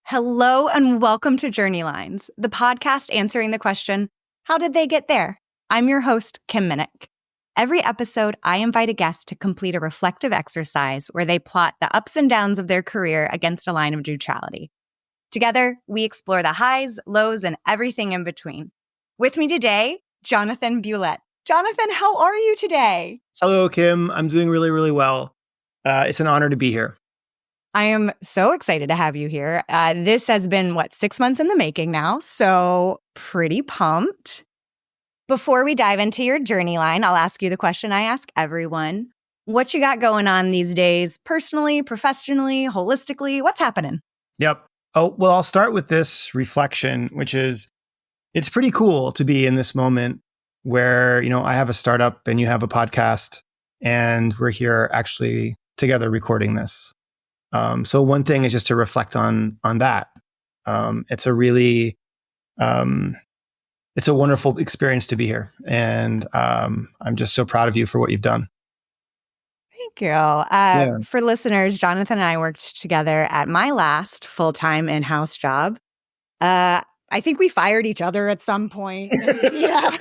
Hello and welcome to Journey Lines, the podcast answering the question, how did they get there? I'm your host, Kim Minnick. Every episode, I invite a guest to complete a reflective exercise where they plot the ups and downs of their career against a line of neutrality. Together, we explore the highs, lows, and everything in between. With me today, Jonathan Bulette. Jonathan, how are you today? Hello, Kim. I'm doing really, really well. It's an honor to be here. I am so excited to have you here. This has been, 6 months in the making now, so pretty pumped. Before we dive into your journey line, I'll ask you the question I ask everyone. What you got going on these days, personally, professionally, holistically? What's happening? Yep. Oh, well, I'll start with this reflection, which is, it's pretty cool to be in this moment where, I have a startup and you have a podcast and we're here actually together recording this. So one thing is just to reflect on that. It's a really, it's a wonderful experience to be here. And I'm just so proud of you for what you've done. Thank you. For listeners, Jonathan and I worked together at my last full-time in-house job. I think we fired each other at some point. Yeah.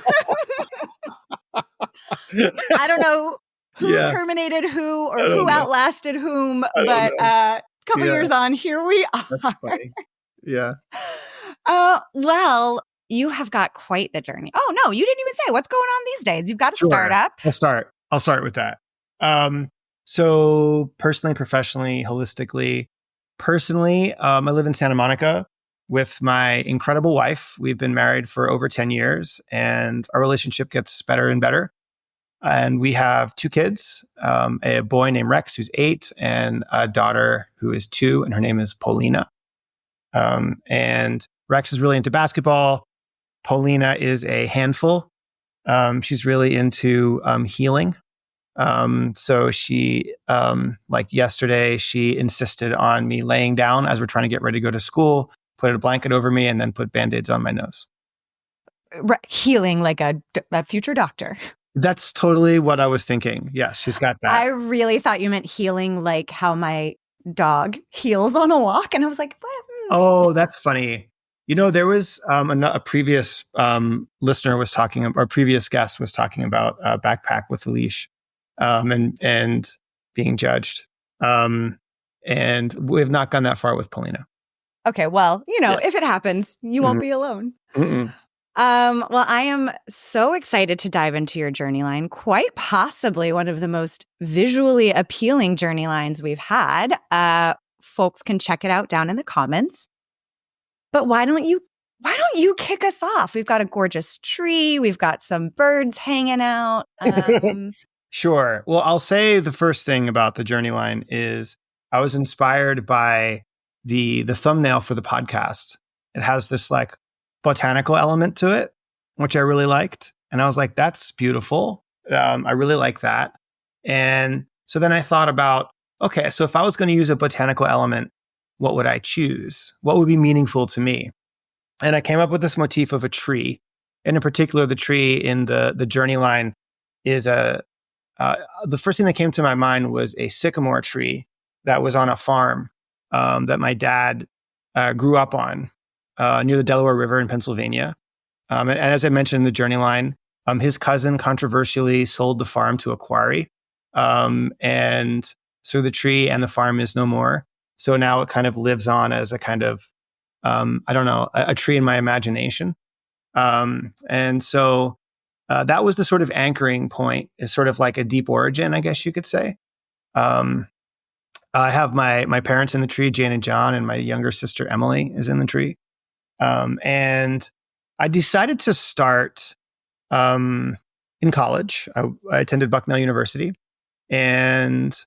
I don't know who terminated who or who outlasted whom, but a couple years on, here we are. That's funny. Yeah. Well, you have got quite the journey. Oh, no, you didn't even say what's going on these days. You've got a startup. I'll start with that. So personally, professionally, holistically, personally, I live in Santa Monica with my incredible wife. We've been married for over 10 years and our relationship gets better and better. And we have 2 kids, a boy named Rex, who's 8, and a daughter who is 2, and her name is Paulina. And Rex is really into basketball. Paulina is a handful. She's really into healing. So she, like yesterday, she insisted on me laying down as we're trying to get ready to go to school, put a blanket over me, and then put Band-Aids on my nose. Healing like a future doctor. That's totally what I was thinking. Yes, she's got that. I really thought you meant healing like how my dog heals on a walk. And I was like, what? Oh, that's funny. There was a previous listener was talking, or previous guest was talking about a backpack with a leash and being judged. And we have not gone that far with Paulina. Okay, well, if it happens, you won't be alone. Well, I am so excited to dive into your journey line, quite possibly one of the most visually appealing journey lines we've had. Folks can check it out down in the comments. But why don't you kick us off? We've got a gorgeous tree. We've got some birds hanging out. Sure. Well, I'll say the first thing about the journey line is I was inspired by the thumbnail for the podcast. It has this like botanical element to it, which I really liked. And I was like, that's beautiful. I really like that. And so then I thought about, okay, so if I was going to use a botanical element, what would I choose? What would be meaningful to me? And I came up with this motif of a tree. And in particular, the tree in the journey line is the first thing that came to my mind was a sycamore tree that was on a farm that my dad grew up on near the Delaware River in Pennsylvania. And as I mentioned in the journey line, his cousin controversially sold the farm to a quarry. And so the tree and the farm is no more. So now it kind of lives on as a kind of, a tree in my imagination. And so that was the sort of anchoring point, is sort of like a deep origin, I guess you could say. I have my parents in the tree, Jane and John, and my younger sister, Emily, is in the tree. And I decided to start in college. I attended Bucknell University, and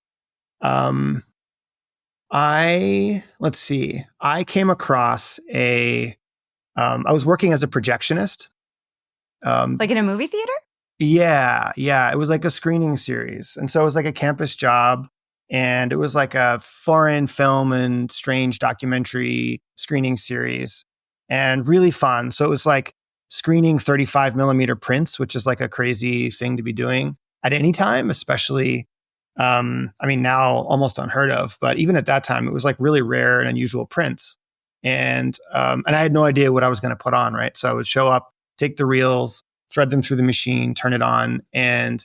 I came across I was working as a projectionist. Like in a movie theater? Yeah. It was like a screening series. And so it was like a campus job. And it was like a foreign film and strange documentary screening series. And really fun. So it was like screening 35 millimeter prints, which is like a crazy thing to be doing at any time, especially, now almost unheard of, but even at that time, it was like really rare and unusual prints. And I had no idea what I was going to put on, right? So I would show up, take the reels, thread them through the machine, turn it on. And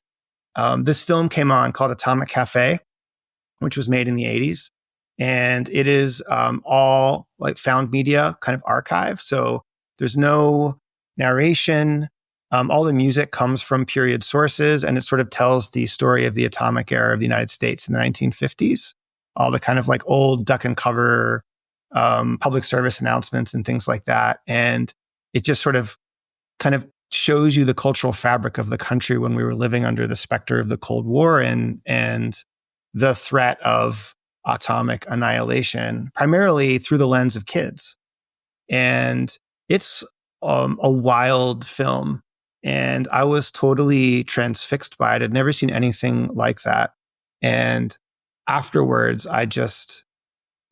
this film came on called Atomic Cafe, which was made in the 80s. And it is all like found media kind of archive. So there's no narration. All the music comes from period sources, and it sort of tells the story of the atomic era of the United States in the 1950s. All the kind of like old duck and cover public service announcements and things like that. And it just sort of kind of shows you the cultural fabric of the country when we were living under the specter of the Cold War and the threat of atomic annihilation, primarily through the lens of kids. And it's a wild film. And I was totally transfixed by it. I'd never seen anything like that. And afterwards, I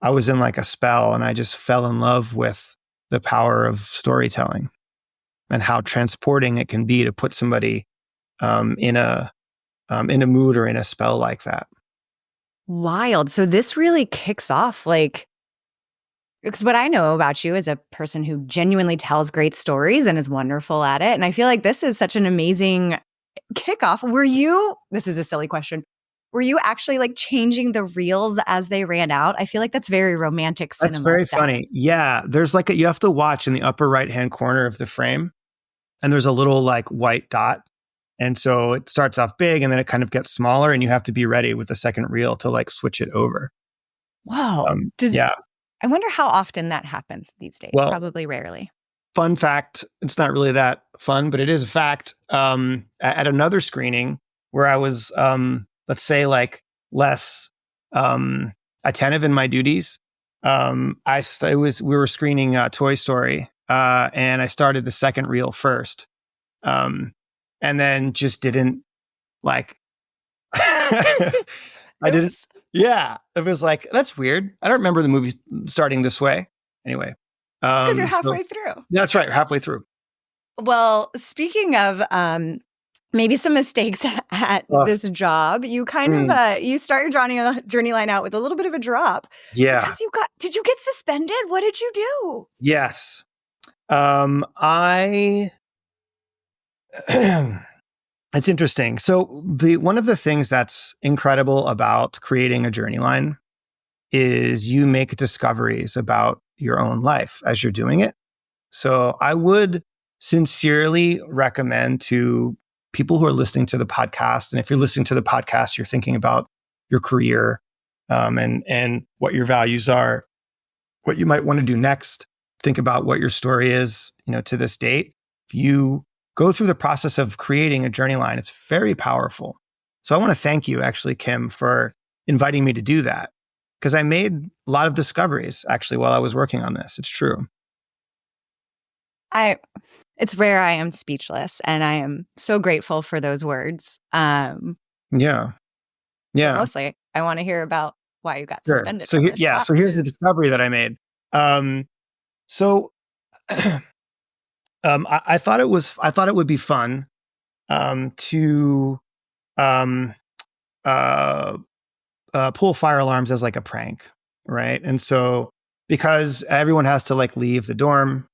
was in like a spell, and I just fell in love with the power of storytelling and how transporting it can be to put somebody in a mood or in a spell like that. Wild. So this really kicks off like, because what I know about you is a person who genuinely tells great stories and is wonderful at it. And I feel like this is such an amazing kickoff. This is a silly question, were you actually like changing the reels as they ran out? I feel like that's very romantic cinema. That's very stuff. funny. Yeah. There's like you have to watch in the upper right-hand corner of the frame, and there's a little like white dot. And so it starts off big and then it kind of gets smaller, and you have to be ready with the second reel to like switch it over. Wow. Yeah. I wonder how often that happens these days. Well, probably rarely. Fun fact, it's not really that fun, but it is a fact. At another screening where I was, let's say, like less attentive in my duties, we were screening Toy Story, and I started the second reel first, and then just didn't like. I didn't. Yeah, it was like, that's weird. I don't remember the movie starting this way. Anyway, because you're halfway through. That's right, halfway through. Well, speaking of maybe some mistakes at this job, you kind of you start your journey line out with a little bit of a drop. Yeah. Because did you get suspended? What did you do? Yes. It's interesting. So one of the things that's incredible about creating a journey line is you make discoveries about your own life as you're doing it. So I would sincerely recommend to people who are listening to the podcast, and if you're listening to the podcast, you're thinking about your career and what your values are, what you might want to do next. Think about what your story is, to this date. If you go through the process of creating a journey line, it's very powerful. So I want to thank you, actually, Kim, for inviting me to do that, because I made a lot of discoveries actually while I was working on this. It's true. It's rare I am speechless, and I am so grateful for those words. Yeah. Mostly, I want to hear about why you got suspended. So so here's the discovery that I made. I thought it would be fun to pull fire alarms as like a prank, right? And so because everyone has to like leave the dorm,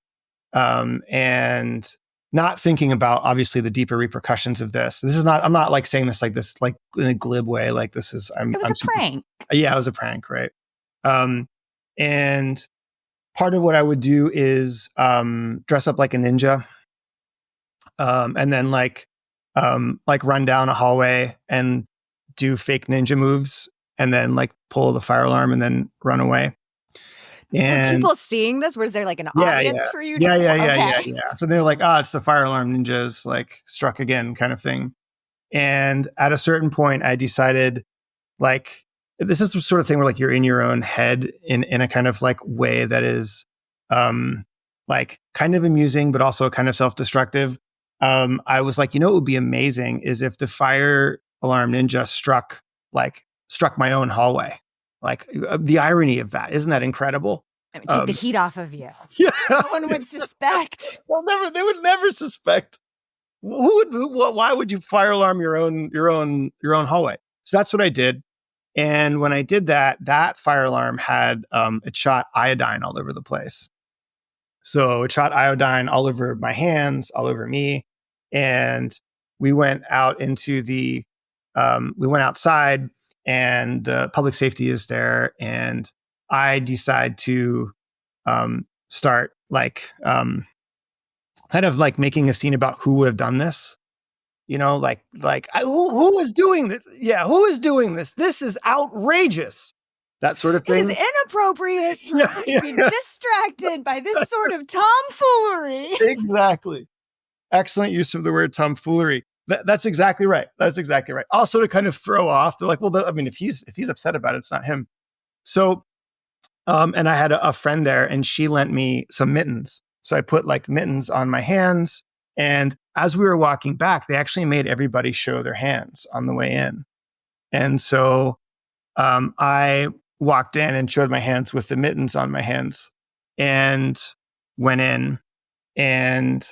and not thinking about obviously the deeper repercussions of this. I'm not like saying this like in a glib way. Like this is, it was a prank. Yeah, it was a prank, right? And part of what I would do is dress up like a ninja, and then like run down a hallway and do fake ninja moves, and then like pull the fire alarm and then run away. And were people seeing this? Was there like an audience for you? Yeah. So they're like, it's the fire alarm ninjas like struck again kind of thing. And at a certain point, I decided like, this is the sort of thing where like you're in your own head in a kind of like way that is like kind of amusing, but also kind of self-destructive. I was like, what would be amazing is if the fire alarm ninja struck my own hallway. Like the irony of that, isn't that incredible? I mean, take the heat off of you. Yeah. No one would suspect. They would never suspect. Why would you fire alarm your own hallway? So that's what I did. And when I did that, that fire alarm had, it shot iodine all over the place. So it shot iodine all over my hands, all over me. And we went out into we went outside, and the public safety is there. And I decide to start kind of like making a scene about who would have done this. Who is doing this? Yeah, who is doing this? This is outrageous. That sort of thing. It is inappropriate for us to be distracted by this sort of tomfoolery. Exactly. Excellent use of the word tomfoolery. That's exactly right. That's exactly right. Also to kind of throw off, they're like, well, I mean, if he's upset about it, it's not him. So, and I had a friend there, and she lent me some mittens. So I put like mittens on my hands. And as we were walking back, they actually made everybody show their hands on the way in. And so I walked in and showed my hands with the mittens on my hands, and went in. And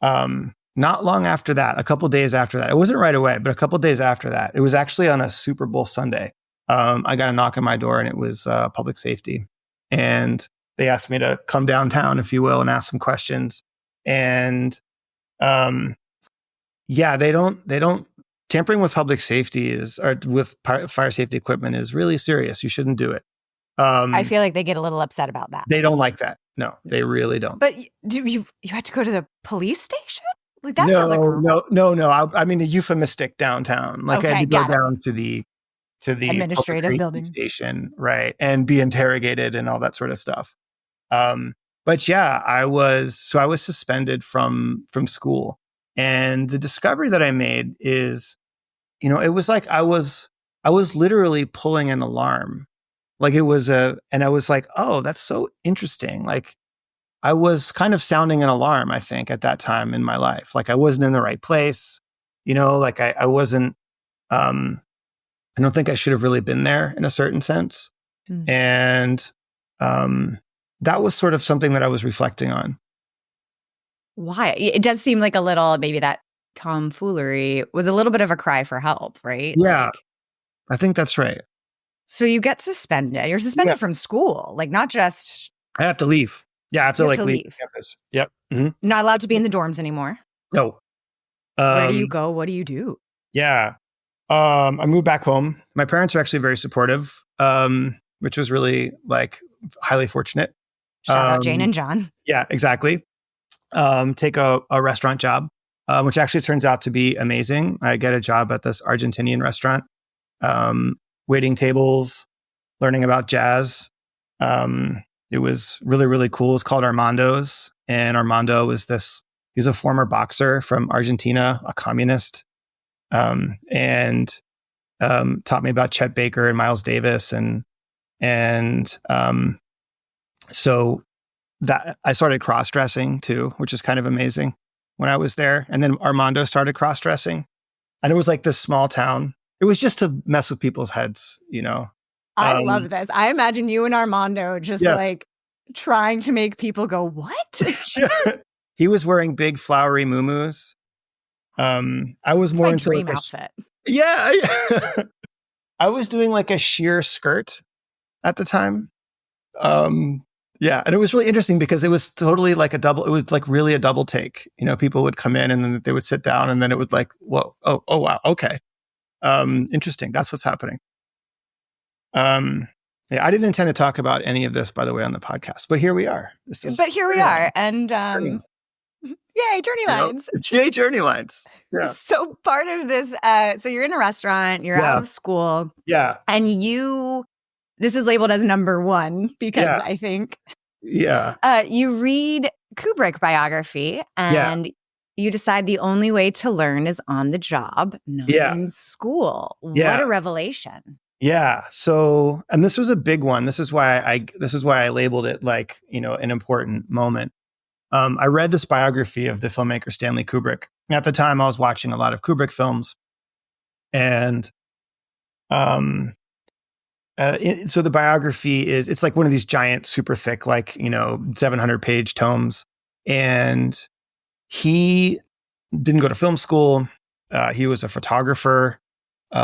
not long after that, a couple days after that, it wasn't right away, but a couple days after that, it was actually on a Super Bowl Sunday. I got a knock on my door, and it was public safety. And they asked me to come downtown, if you will, and ask some questions. And they don't tampering with public safety or with fire safety equipment is really serious. You shouldn't do it. I feel like they get a little upset about that. They don't like that. No, they really don't. But you had to go to the police station? Like that feels like no. I mean a euphemistic downtown. Like I had to go down to the administrative building station, right, and be interrogated and all that sort of stuff. But yeah, I was suspended from school. And the discovery that I made is, it was like I was literally pulling an alarm. Like it was and I was like, oh, that's so interesting. Like I was kind of sounding an alarm, I think, at that time in my life. Like I wasn't in the right place, like I wasn't, I don't think I should have really been there in a certain sense. Mm. And that was sort of something that I was reflecting on. Why? It does seem like a little, maybe that tomfoolery was a little bit of a cry for help, right? Yeah, I think that's right. So you get suspended. You're suspended from school, like not just... I have to leave. Yeah, I have to leave campus. Yep. Mm-hmm. Not allowed to be in the dorms anymore? No. Where do you go? What do you do? Yeah. I moved back home. My parents are actually very supportive, which was really highly fortunate. Shout out Jane and John. Yeah, exactly. Take a restaurant job, which actually turns out to be amazing. I get a job at this Argentinian restaurant, waiting tables, learning about jazz. It was really, really cool. It's called Armando's. And Armando was he was a former boxer from Argentina, a communist, and taught me about Chet Baker and Miles Davis. So that I started cross-dressing too, which is kind of amazing when I was there. And then Armando started cross-dressing. And it was like this small town. It was just to mess with people's heads, I love this. I imagine you and Armando just trying to make people go, what? He was wearing big flowery muumuus. I was more into dream outfit. Yeah. I was doing like a sheer skirt at the time. Yeah. And it was really interesting because it was totally like it was like really a double take. People would come in and then they would sit down and then it would like, whoa, oh wow. Okay. Interesting. That's what's happening. Yeah, I didn't intend to talk about any of this, by the way, on the podcast, but here we are. But here we are. And yay, Journey Lines. Yay, Journey Lines. Yeah. So part of this, so you're in a restaurant, you're out of school. Yeah. And this is labeled as number one because I think you read Kubrick biography and you decide the only way to learn is on the job, not in school. Yeah. What a revelation. Yeah. So, and this was a big one. This is why I labeled it like, an important moment. I read this biography of the filmmaker Stanley Kubrick. At the time, I was watching a lot of Kubrick films. And so the biography it's like one of these giant, super thick, 700-page tomes. And he didn't go to film school. He was a photographer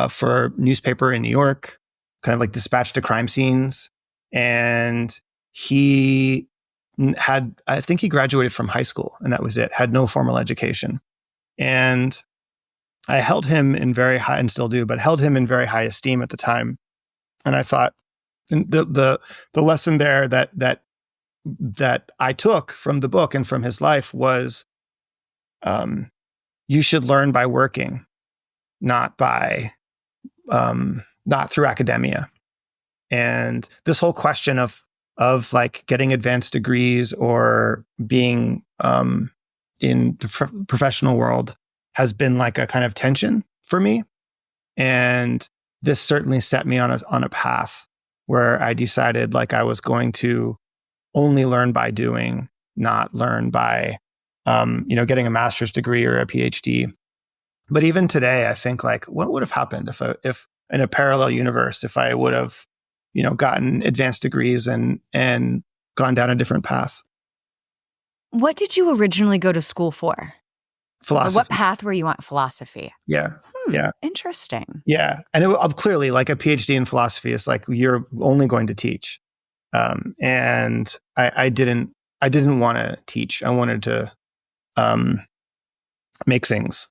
for a newspaper in New York. kind of like dispatched to crime scenes. And he I think he graduated from high school and that was it, had no formal education. And I held him in very high, and still do, but held him in very high esteem at the time. And I thought the lesson there that I took from the book and from his life was, you should learn by working, not through academia. And this whole question of like getting advanced degrees or being in the professional world has been like a kind of tension for me. And this certainly set me on a path where I decided like I was going to only learn by doing, not learn by getting a master's degree or a PhD. But even today, I think like, what would have happened if in a parallel universe, if I would have, gotten advanced degrees and gone down a different path? What did you originally go to school for? Philosophy. Or what path were you on? Philosophy. Yeah. Yeah. Interesting. Yeah. And clearly like a PhD in philosophy is like, you're only going to teach. And I didn't want to teach. I wanted to make things.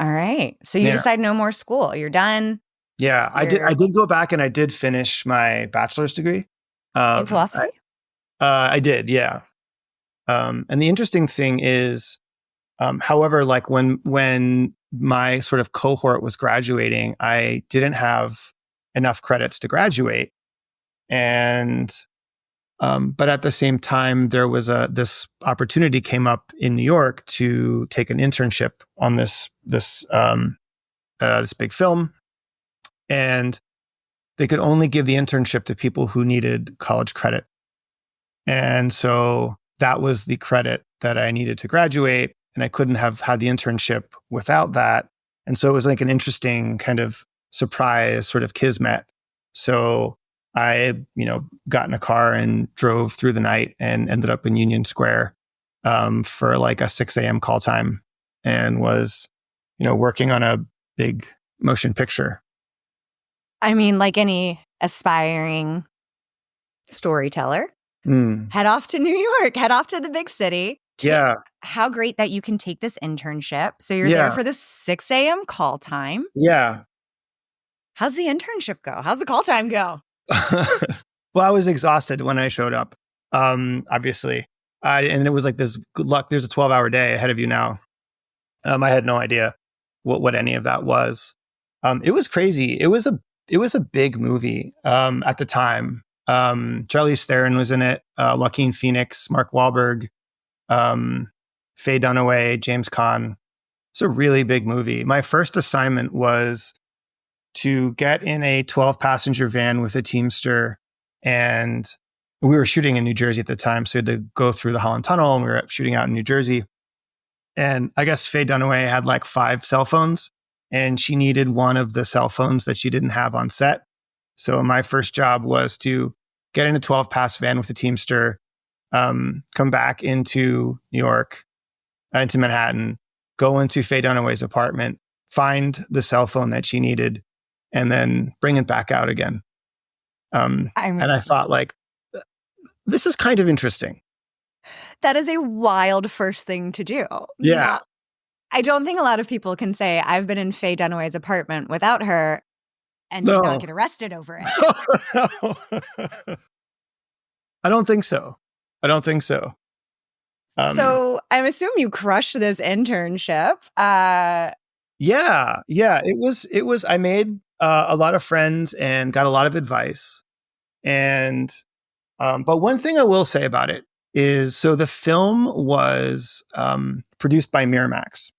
All right. So you decide no more school. You're done. Yeah. I did go back and I did finish my bachelor's degree. In philosophy? I did. Yeah. And the interesting thing is, however, like when my sort of cohort was graduating, I didn't have enough credits to graduate. And, but at the same time, there was this opportunity came up in New York to take an internship on this big film. And they could only give the internship to people who needed college credit. And so that was the credit that I needed to graduate. And I couldn't have had the internship without that. And so it was like an interesting kind of surprise, sort of kismet. So I, got in a car and drove through the night and ended up in Union Square for like a 6 a.m. call time and was, working on a big motion picture. I mean, like any aspiring storyteller, head off to New York, head off to the big city. Yeah. How great that you can take this internship. So you're there for the 6 a.m. call time. Yeah. How's the internship go? How's the call time go? Well, I was exhausted when I showed up, obviously. And it was like this, good luck, there's a 12-hour day ahead of you now. I had no idea what any of that was. It was crazy. It was a big movie at the time. Charlize Theron was in it, Joaquin Phoenix, Mark Wahlberg, Faye Dunaway, James Caan. It's a really big movie. My first assignment was to get in a 12-passenger van with a Teamster, and we were shooting in New Jersey at the time, so we had to go through the Holland Tunnel, and we were shooting out in New Jersey. And I guess Faye Dunaway had like 5 cell phones, and she needed one of the cell phones that she didn't have on set. So my first job was to get in a 12-pass van with a Teamster, come back into New York, into Manhattan, go into Faye Dunaway's apartment, find the cell phone that she needed, and then bring it back out again. And I thought, like, this is kind of interesting. That is a wild first thing to do. Yeah. I don't think a lot of people can say, I've been in Faye Dunaway's apartment without her and did not get arrested over it. I don't think so. So I'm assuming you crushed this internship. Yeah. It was, I made a lot of friends and got a lot of advice. And, but one thing I will say about it is, so the film was produced by Miramax.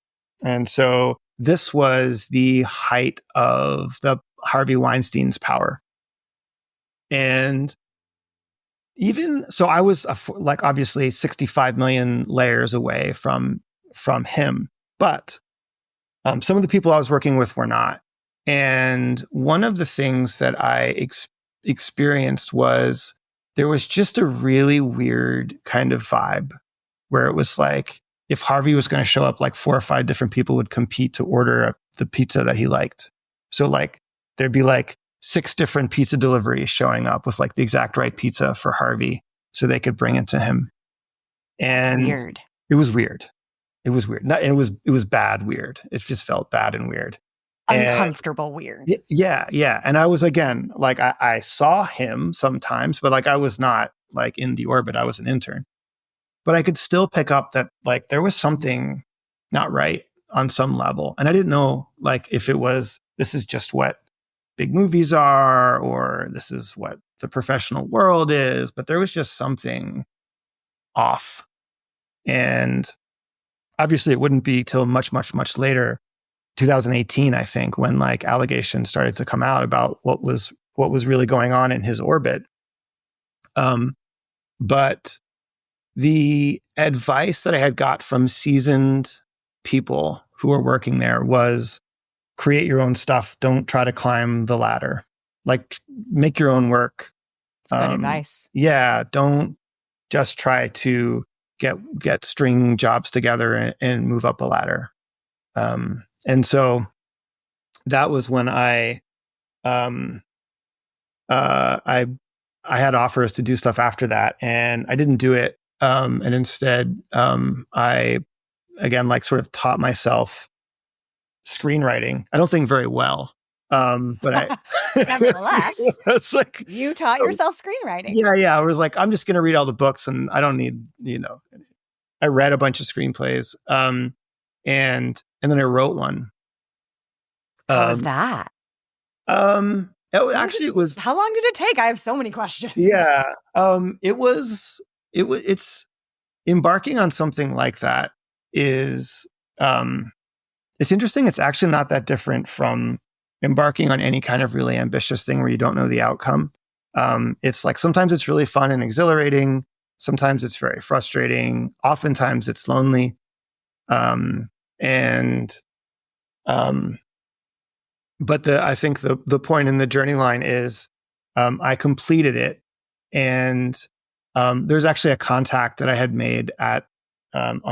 And so this was the height of the Harvey Weinstein's power. And even so, I was like obviously 65 million layers away from him, but some of the people I was working with were not. And one of the things that I experienced was there was just a really weird kind of vibe where it was like, if Harvey was going to show up, like 4 or 5 different people would compete to order the pizza that he liked. So like, there'd be like 6 different pizza deliveries showing up with like the exact right pizza for Harvey so they could bring it to him. And That's weird. It was weird. It was weird. It was bad weird. It just felt bad and weird. Uncomfortable weird. Yeah. And I was, again, like I saw him sometimes, but like I was not like in the orbit. I was an intern. But I could still pick up that like there was something not right on some level. And I didn't know like if it was, this is just what big movies are, or this is what the professional world is, but there was just something off. And obviously it wouldn't be till much, much, much later, 2018, I think, when like allegations started to come out about what was really going on in his orbit. But the advice that I had got from seasoned people who were working there was create your own stuff. Don't try to climb the ladder. Like make your own work. That's good advice. Yeah. Don't just try to get string jobs together and move up a ladder. And so that was when I had offers to do stuff after that, and I didn't do it. And instead, I, again, like sort of taught myself screenwriting. I don't think very well, but I nevertheless, it's like you taught yourself screenwriting. Yeah. I was like, I'm just going to read all the books, and I don't need, I read a bunch of screenplays, and then I wrote one. How was that? It was. How long did it take? I have so many questions. Yeah. It's embarking on something like that is, it's interesting. It's actually not that different from embarking on any kind of really ambitious thing where you don't know the outcome. It's like, sometimes it's really fun and exhilarating. Sometimes it's very frustrating. Oftentimes it's lonely. But I think the point in the journey line is, I completed it, and there's actually a contact that I had made on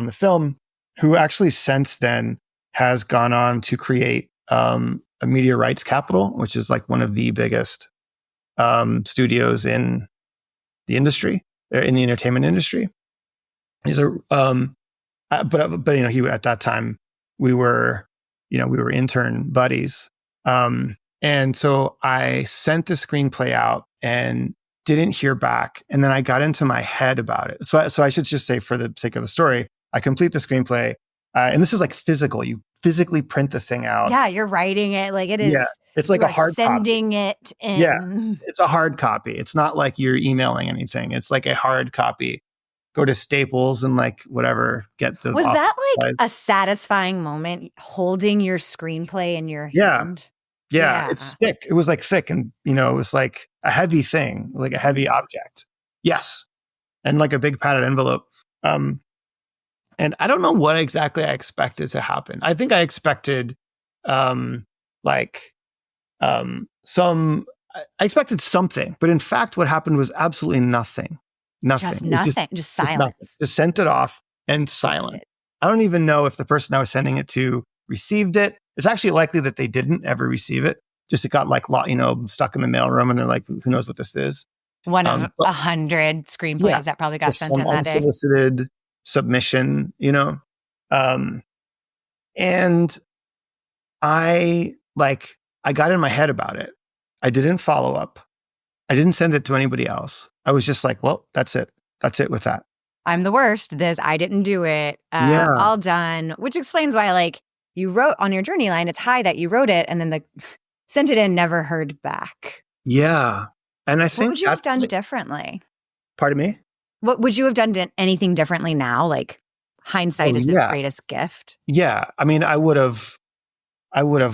the film, who actually since then has gone on to create a Media Rights Capital, which is like one of the biggest studios in the industry, in the entertainment industry. He's but he, at that time we were intern buddies. And so I sent the screenplay out and didn't hear back. And then I got into my head about it. So I should just say, for the sake of the story, I complete the screenplay. And this is like physical. You physically print the thing out. Yeah, you're writing it like it is. Yeah, it's like a hard sending copy. It in. Yeah, it's a hard copy. It's not like you're emailing anything. It's like a hard copy. Go to Staples and like whatever, get the. Was that like a satisfying moment, holding your screenplay in your hand? Yeah, it's thick. It was like thick, and it was like a heavy thing, like a heavy object. Yes, and like a big padded envelope. And I don't know what exactly I expected to happen. I think I expected, I expected something, but in fact, what happened was absolutely nothing. Nothing. Just nothing. Just silence. Just sent it off and silent. I don't even know if the person I was sending it to received it. It's actually likely that they didn't ever receive it. Just it got like, stuck in the mailroom, and they're like, who knows what this is? One of 100 screenplays that probably got sent in that day. Unsolicited submission, and I got in my head about it. I didn't follow up. I didn't send it to anybody else. I was just like, well, that's it. That's it with that. I'm the worst. I didn't do it. All done. Which explains why, you wrote on your journey line, it's high that you wrote it and then sent it in, never heard back. Yeah. And I think what would you have done differently? Pardon me? What would you have done anything differently now? Like, hindsight is the greatest gift. Yeah. I mean, I would have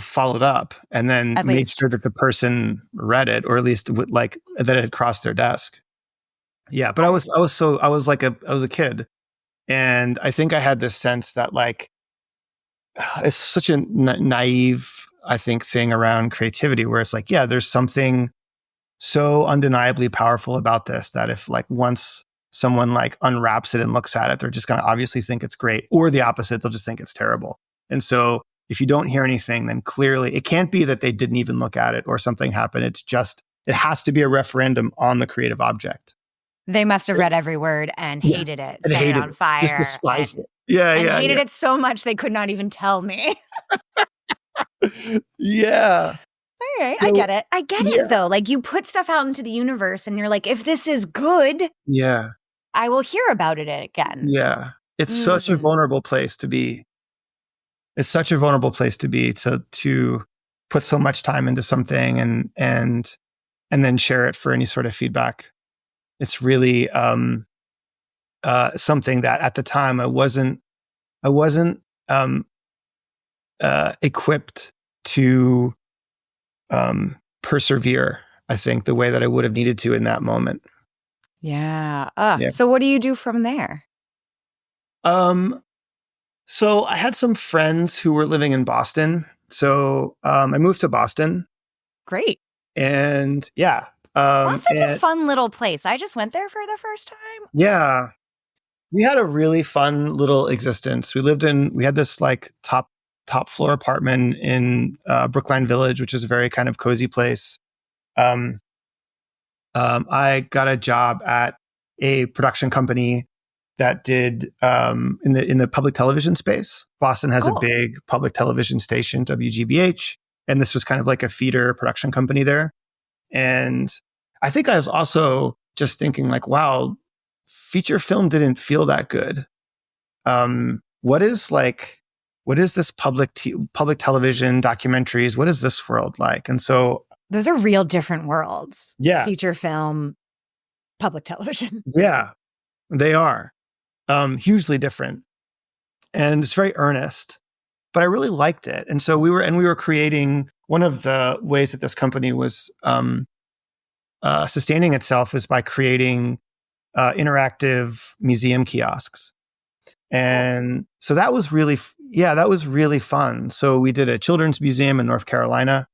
followed up and then made sure that the person read it, or at least that it had crossed their desk. Yeah. But I was a kid. And I think I had this sense that it's such a naive, I think, thing around creativity, where it's like, yeah, there's something so undeniably powerful about this that if once someone unwraps it and looks at it, they're just going to obviously think it's great, or the opposite, they'll just think it's terrible. And so if you don't hear anything, then clearly it can't be that they didn't even look at it or something happened. It's just, it has to be a referendum on the creative object. They must have read every word and hated it, and set hated it on it. fire. Just despised and, it. and hated it so much they could not even tell me. Yeah. All right, so, I get it. I get it, though. Like, you put stuff out into the universe and you're like, if this is good, I will hear about it again. Yeah. It's such a vulnerable place to be. It's such a vulnerable place to be, to put so much time into something and then share it for any sort of feedback. It's really something that at the time I wasn't equipped to persevere, I think, the way that I would have needed to in that moment. Yeah. So what do you do from there? So I had some friends who were living in Boston. So I moved to Boston. Great. And Boston's a fun little place. I just went there for the first time. Yeah. We had a really fun little existence. We had this like top floor apartment in Brookline Village, which is a very kind of cozy place. I got a job at a production company that did in the public television space. Boston has a big public television station, WGBH, and this was kind of like a feeder production company there. And I think I was also just thinking like, wow, feature film didn't feel that good. What is this public television documentaries? What is this world like? And so those are real different worlds. Yeah. Feature film, public television. Yeah, they are hugely different. And it's very earnest, but I really liked it. And so we were creating, one of the ways that this company was sustaining itself is by creating interactive museum kiosks. And so that was really fun. So we did a children's museum in North Carolina.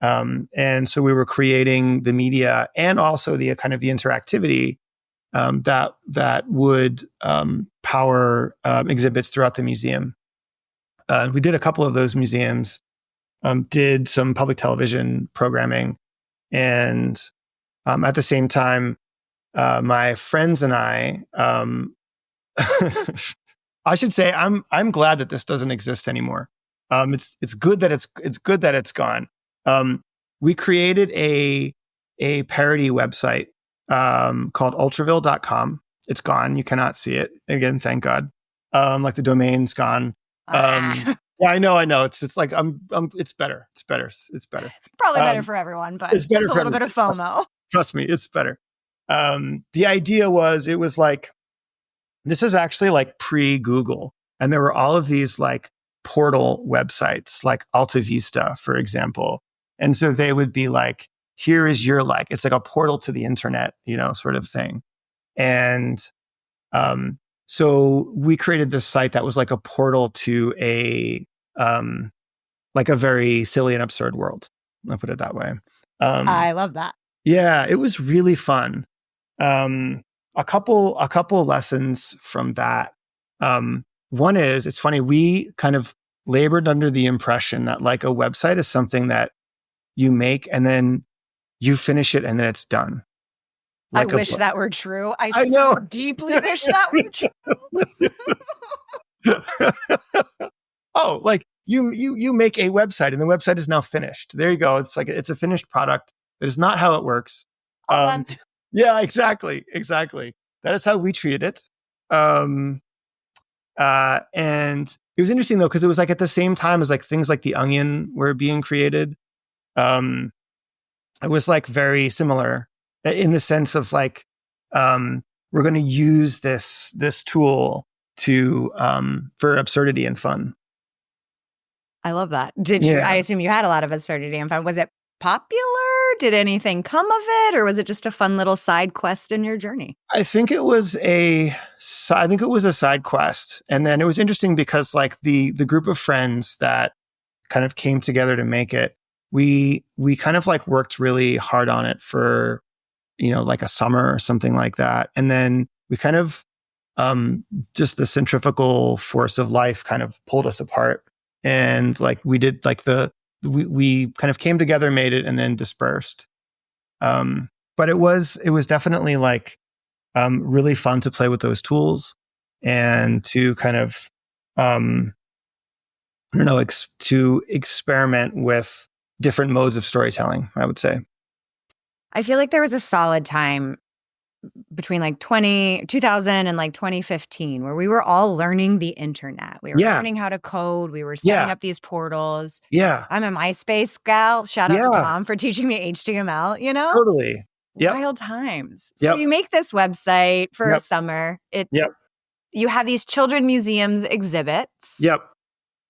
And so we were creating the media and also the kind of the interactivity that would power exhibits throughout the museum. We did a couple of those museums, did some public television programming, and at the same time, my friends and I, I should say, I'm glad that this doesn't exist anymore. It's good that it's gone. We created a parody website called ultraville.com. It's gone. You cannot see it again. Thank God. Like the domain's gone. Yeah, I know. It's like it's better. It's probably better for everyone, but it's better a for little bit of FOMO. Trust me, it's better. The idea it was like, this is actually like pre-Google. And there were all of these like portal websites, like Alta Vista, for example. And so they would be like, here is your it's like a portal to the internet, sort of thing. And so we created this site that was like a portal to a very silly and absurd world. I'll put it that way. I love that. Yeah, it was really fun. A couple lessons from that. One is, it's funny, we kind of labored under the impression that like a website is something that you make and then you finish it and then it's done. Like I wish that were true. I so deeply wish that were true. Oh, like you make a website and the website is now finished. There you go. It's like, it's a finished product. That is not how it works. Yeah, exactly. That is how we treated it. And it was interesting though, because it was like at the same time as like things like The Onion were being created. It was like very similar in the sense of like, we're going to use this tool to for absurdity and fun. I love that. Did you? I assume you had a lot of absurdity and fun. Was it popular? Did anything come of it, or was it just a fun little side quest in your journey? I think it was a side quest, and then it was interesting because like the group of friends that kind of came together to make it, we kind of like worked really hard on it for like a summer or something like that, and then we kind of just the centrifugal force of life kind of pulled us apart. And like we did like we kind of came together, made it, and then dispersed. But it was definitely like really fun to play with those tools and to kind of I don't know, to experiment with different modes of storytelling, I would say. I feel like there was a solid time between like 2000 and like 2015 where we were all learning the internet. We were learning how to code. We were setting up these portals. Yeah. I'm a MySpace gal. Shout out to Tom for teaching me HTML, you know? Totally. Yep. Wild times. So you make this website for a summer. You have these children museums exhibits. Yep.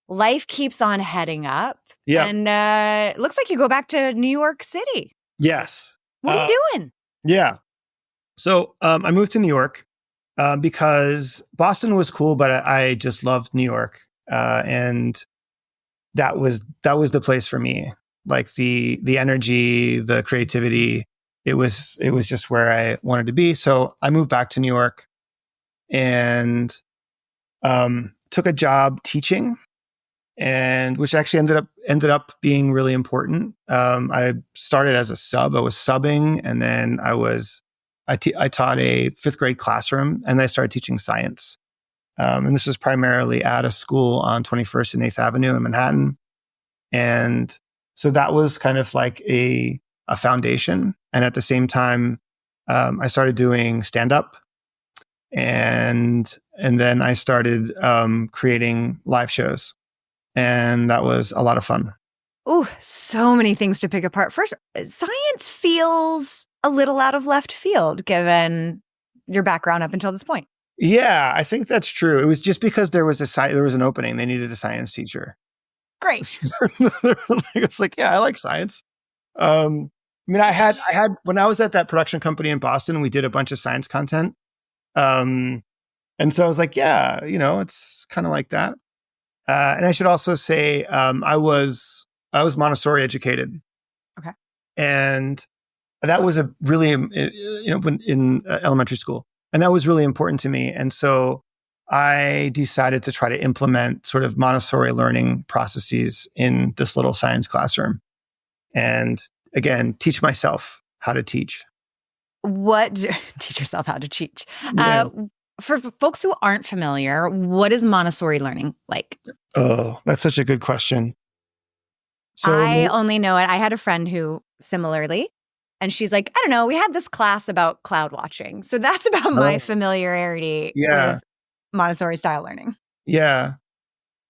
Life keeps on heading up. Yep. And it looks like you go back to New York City. Yes. What are you doing? Yeah. So I moved to New York because Boston was cool, but I just loved New York. And that was the place for me. Like the energy, the creativity, it was just where I wanted to be. So I moved back to New York and took a job teaching, and which actually ended up being really important. I started as a sub. I was subbing, and then I taught a 5th grade classroom, and then I started teaching science. And this was primarily at a school on 21st and 8th Avenue in Manhattan. And so that was kind of like a foundation. And at the same time, I started doing stand-up, and then I started creating live shows. And that was a lot of fun. Ooh, so many things to pick apart. First, science feels a little out of left field given your background up until this point. Yeah, I think that's true. It was just because there was an opening. They needed a science teacher. Great. It's like, yeah, I like science. I mean, I had when I was at that production company in Boston, we did a bunch of science content. And so I was like, yeah, it's kind of like that. And I should also say, I was Montessori educated. Okay. And that was a really, in elementary school, and that was really important to me. And so I decided to try to implement sort of Montessori learning processes in this little science classroom, and again, teach myself how to teach. Teach yourself how to teach? Yeah. For folks who aren't familiar, what is Montessori learning like? Oh, that's such a good question. So I only know it. I had a friend who similarly, and she's like, I don't know, we had this class about cloud watching. So that's about my familiarity with Montessori style learning. Yeah.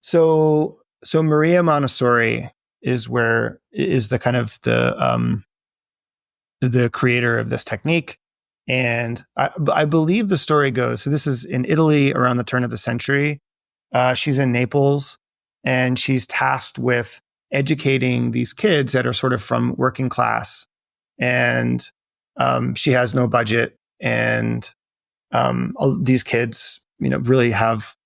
So Maria Montessori is the kind of the creator of this technique. And I believe the story goes, so this is in Italy around the turn of the century. She's in Naples, and she's tasked with educating these kids that are sort of from working class. And she has no budget. And these kids, really have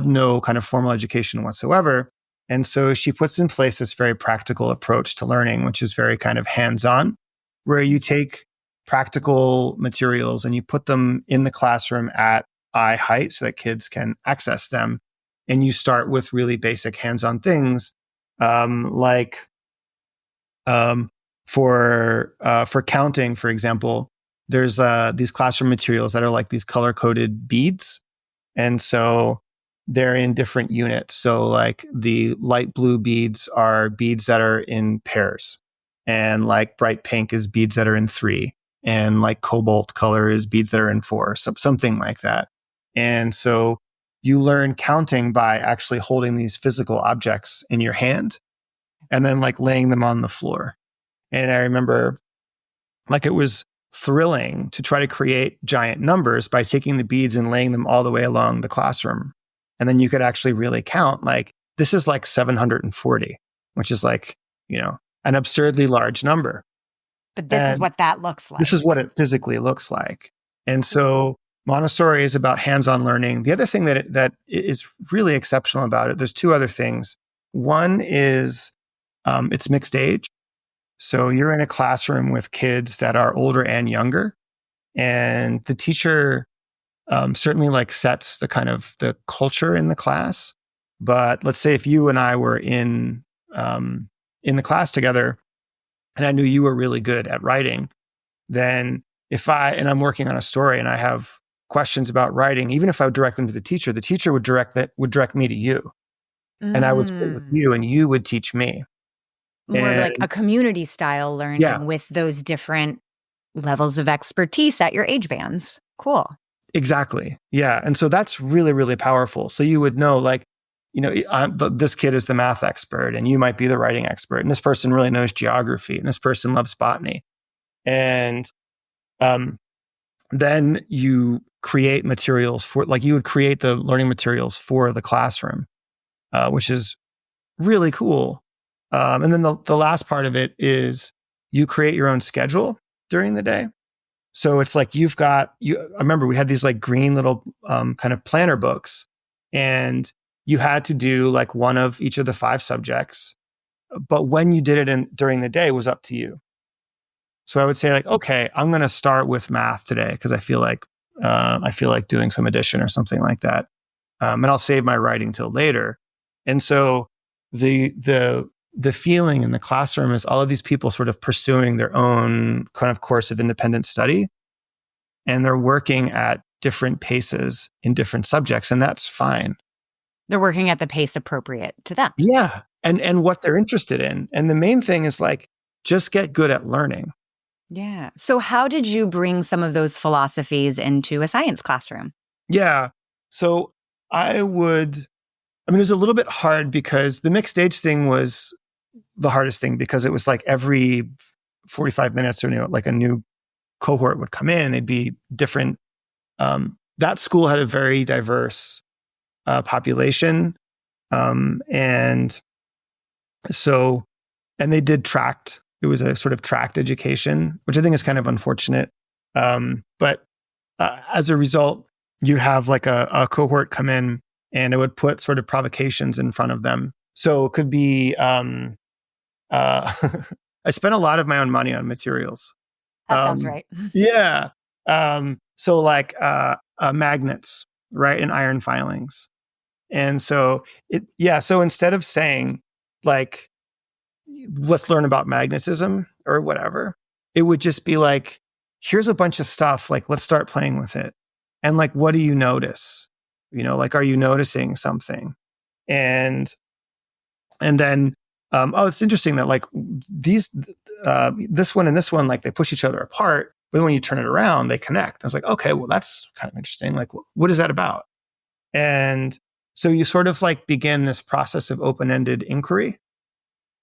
no kind of formal education whatsoever. And so she puts in place this very practical approach to learning, which is very kind of hands-on, where you take practical materials and you put them in the classroom at eye height so that kids can access them. And you start with really basic hands-on things, like for counting, for example, there's these classroom materials that are like these color-coded beads. And so they're in different units. So like the light blue beads are beads that are in pairs, and like bright pink is beads that are in 3. And like cobalt color is beads that are in 4, something like that. And so you learn counting by actually holding these physical objects in your hand and then like laying them on the floor. And I remember like it was thrilling to try to create giant numbers by taking the beads and laying them all the way along the classroom. And then you could actually really count, like, this is like 740, which is like, an absurdly large number. But this is what that looks like. This is what it physically looks like. And so Montessori is about hands-on learning. The other thing that is really exceptional about it, there's 2 other things. One is it's mixed age. So you're in a classroom with kids that are older and younger. And the teacher certainly like sets the kind of the culture in the class. But let's say if you and I were in the class together and I knew you were really good at writing, then and I'm working on a story and I have questions about writing, even if I would direct them to the teacher would direct me to you. And I would sit with you and you would teach me. More of like a community style learning with those different levels of expertise at your age bands. Cool. Exactly. Yeah. And so that's really, really powerful. So you would know, like, this kid is the math expert and you might be the writing expert. And this person really knows geography and this person loves botany. And then you create materials you would create the learning materials for the classroom, which is really cool. And then the last part of it is you create your own schedule during the day. So it's like I remember we had these like green little kind of planner books, and you had to do like one of each of the 5 subjects. But when you did it during the day was up to you. So I would say like, okay, I'm going to start with math today because I feel like doing some addition or something like that. And I'll save my writing till later. And so the feeling in the classroom is all of these people sort of pursuing their own kind of course of independent study. And they're working at different paces in different subjects. And that's fine. They're working at the pace appropriate to them. Yeah. And what they're interested in. And the main thing is like, just get good at learning. Yeah. So how did you bring some of those philosophies into a science classroom? Yeah. So it was a little bit hard because the mixed age thing was the hardest thing because it was like every 45 minutes or like a new cohort would come in and they'd be different. That school had a very diverse population. And they did tracked. It was a sort of tracked education, which I think is kind of unfortunate. But as a result, you'd have like a cohort come in and it would put sort of provocations in front of them. So it could be, I spent a lot of my own money on materials. That sounds right. Yeah. So like magnets, right? And iron filings. And so so instead of saying like, let's learn about magnetism or whatever, it would just be like, here's a bunch of stuff, like, let's start playing with it. And like, what do you notice? Like, are you noticing something? And then, it's interesting that like this one and this one, like they push each other apart, but then when you turn it around, they connect. I was like, okay, well, that's kind of interesting. Like, what is that about? And so you sort of like begin this process of open-ended inquiry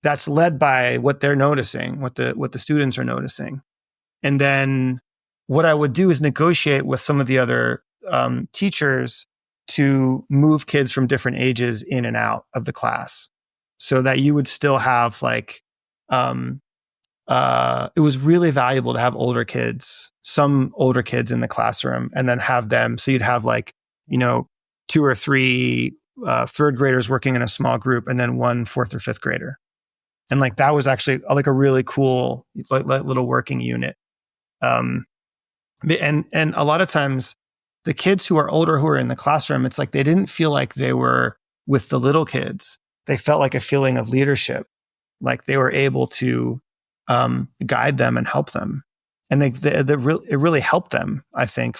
that's led by what they're noticing, what the students are noticing. And then what I would do is negotiate with some of the other teachers to move kids from different ages in and out of the class so that you would still have like, it was really valuable to have some older kids in the classroom and then have them. So you'd have like, 2 or 3 third graders working in a small group and then 1 4th or 5th grader. And like, that was actually like a really cool like little working unit. And a lot of times the kids who are older, who are in the classroom, it's like, they didn't feel like they were with the little kids. They felt like a feeling of leadership, like they were able to guide them and help them. And it really helped them, I think,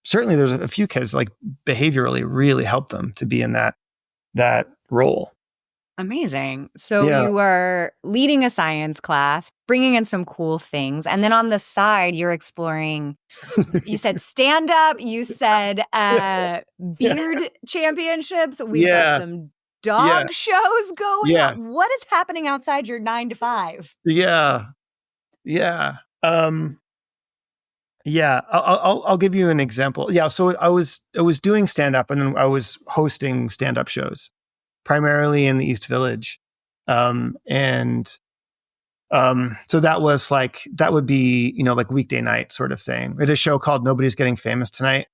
certainly there's a few kids like behaviorally really helped them to be in that role. Amazing. So you are leading a science class, bringing in some cool things. And then on the side, you're exploring, you said stand up, you said beard championships. We've got some dog shows going on. What is happening outside your 9 to 5? Yeah. I'll give you an example. Yeah. So I was doing stand up and then I was hosting stand up shows, primarily in the East Village. So that would be, like weekday night sort of thing. We had a show called Nobody's Getting Famous Tonight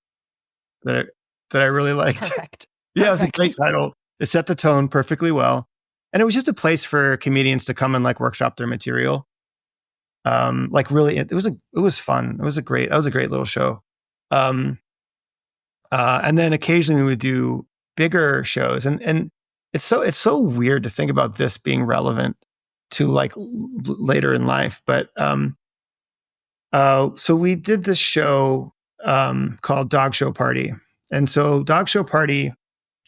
that I really liked. Perfect. Yeah, it was a great title. It set the tone perfectly well. And it was just a place for comedians to come and like workshop their material. Like really, it was fun. That was a great little show. And then occasionally we would do bigger shows, and it's so weird to think about this being relevant to like later in life. But so we did this show called Dog Show Party, and so Dog Show Party,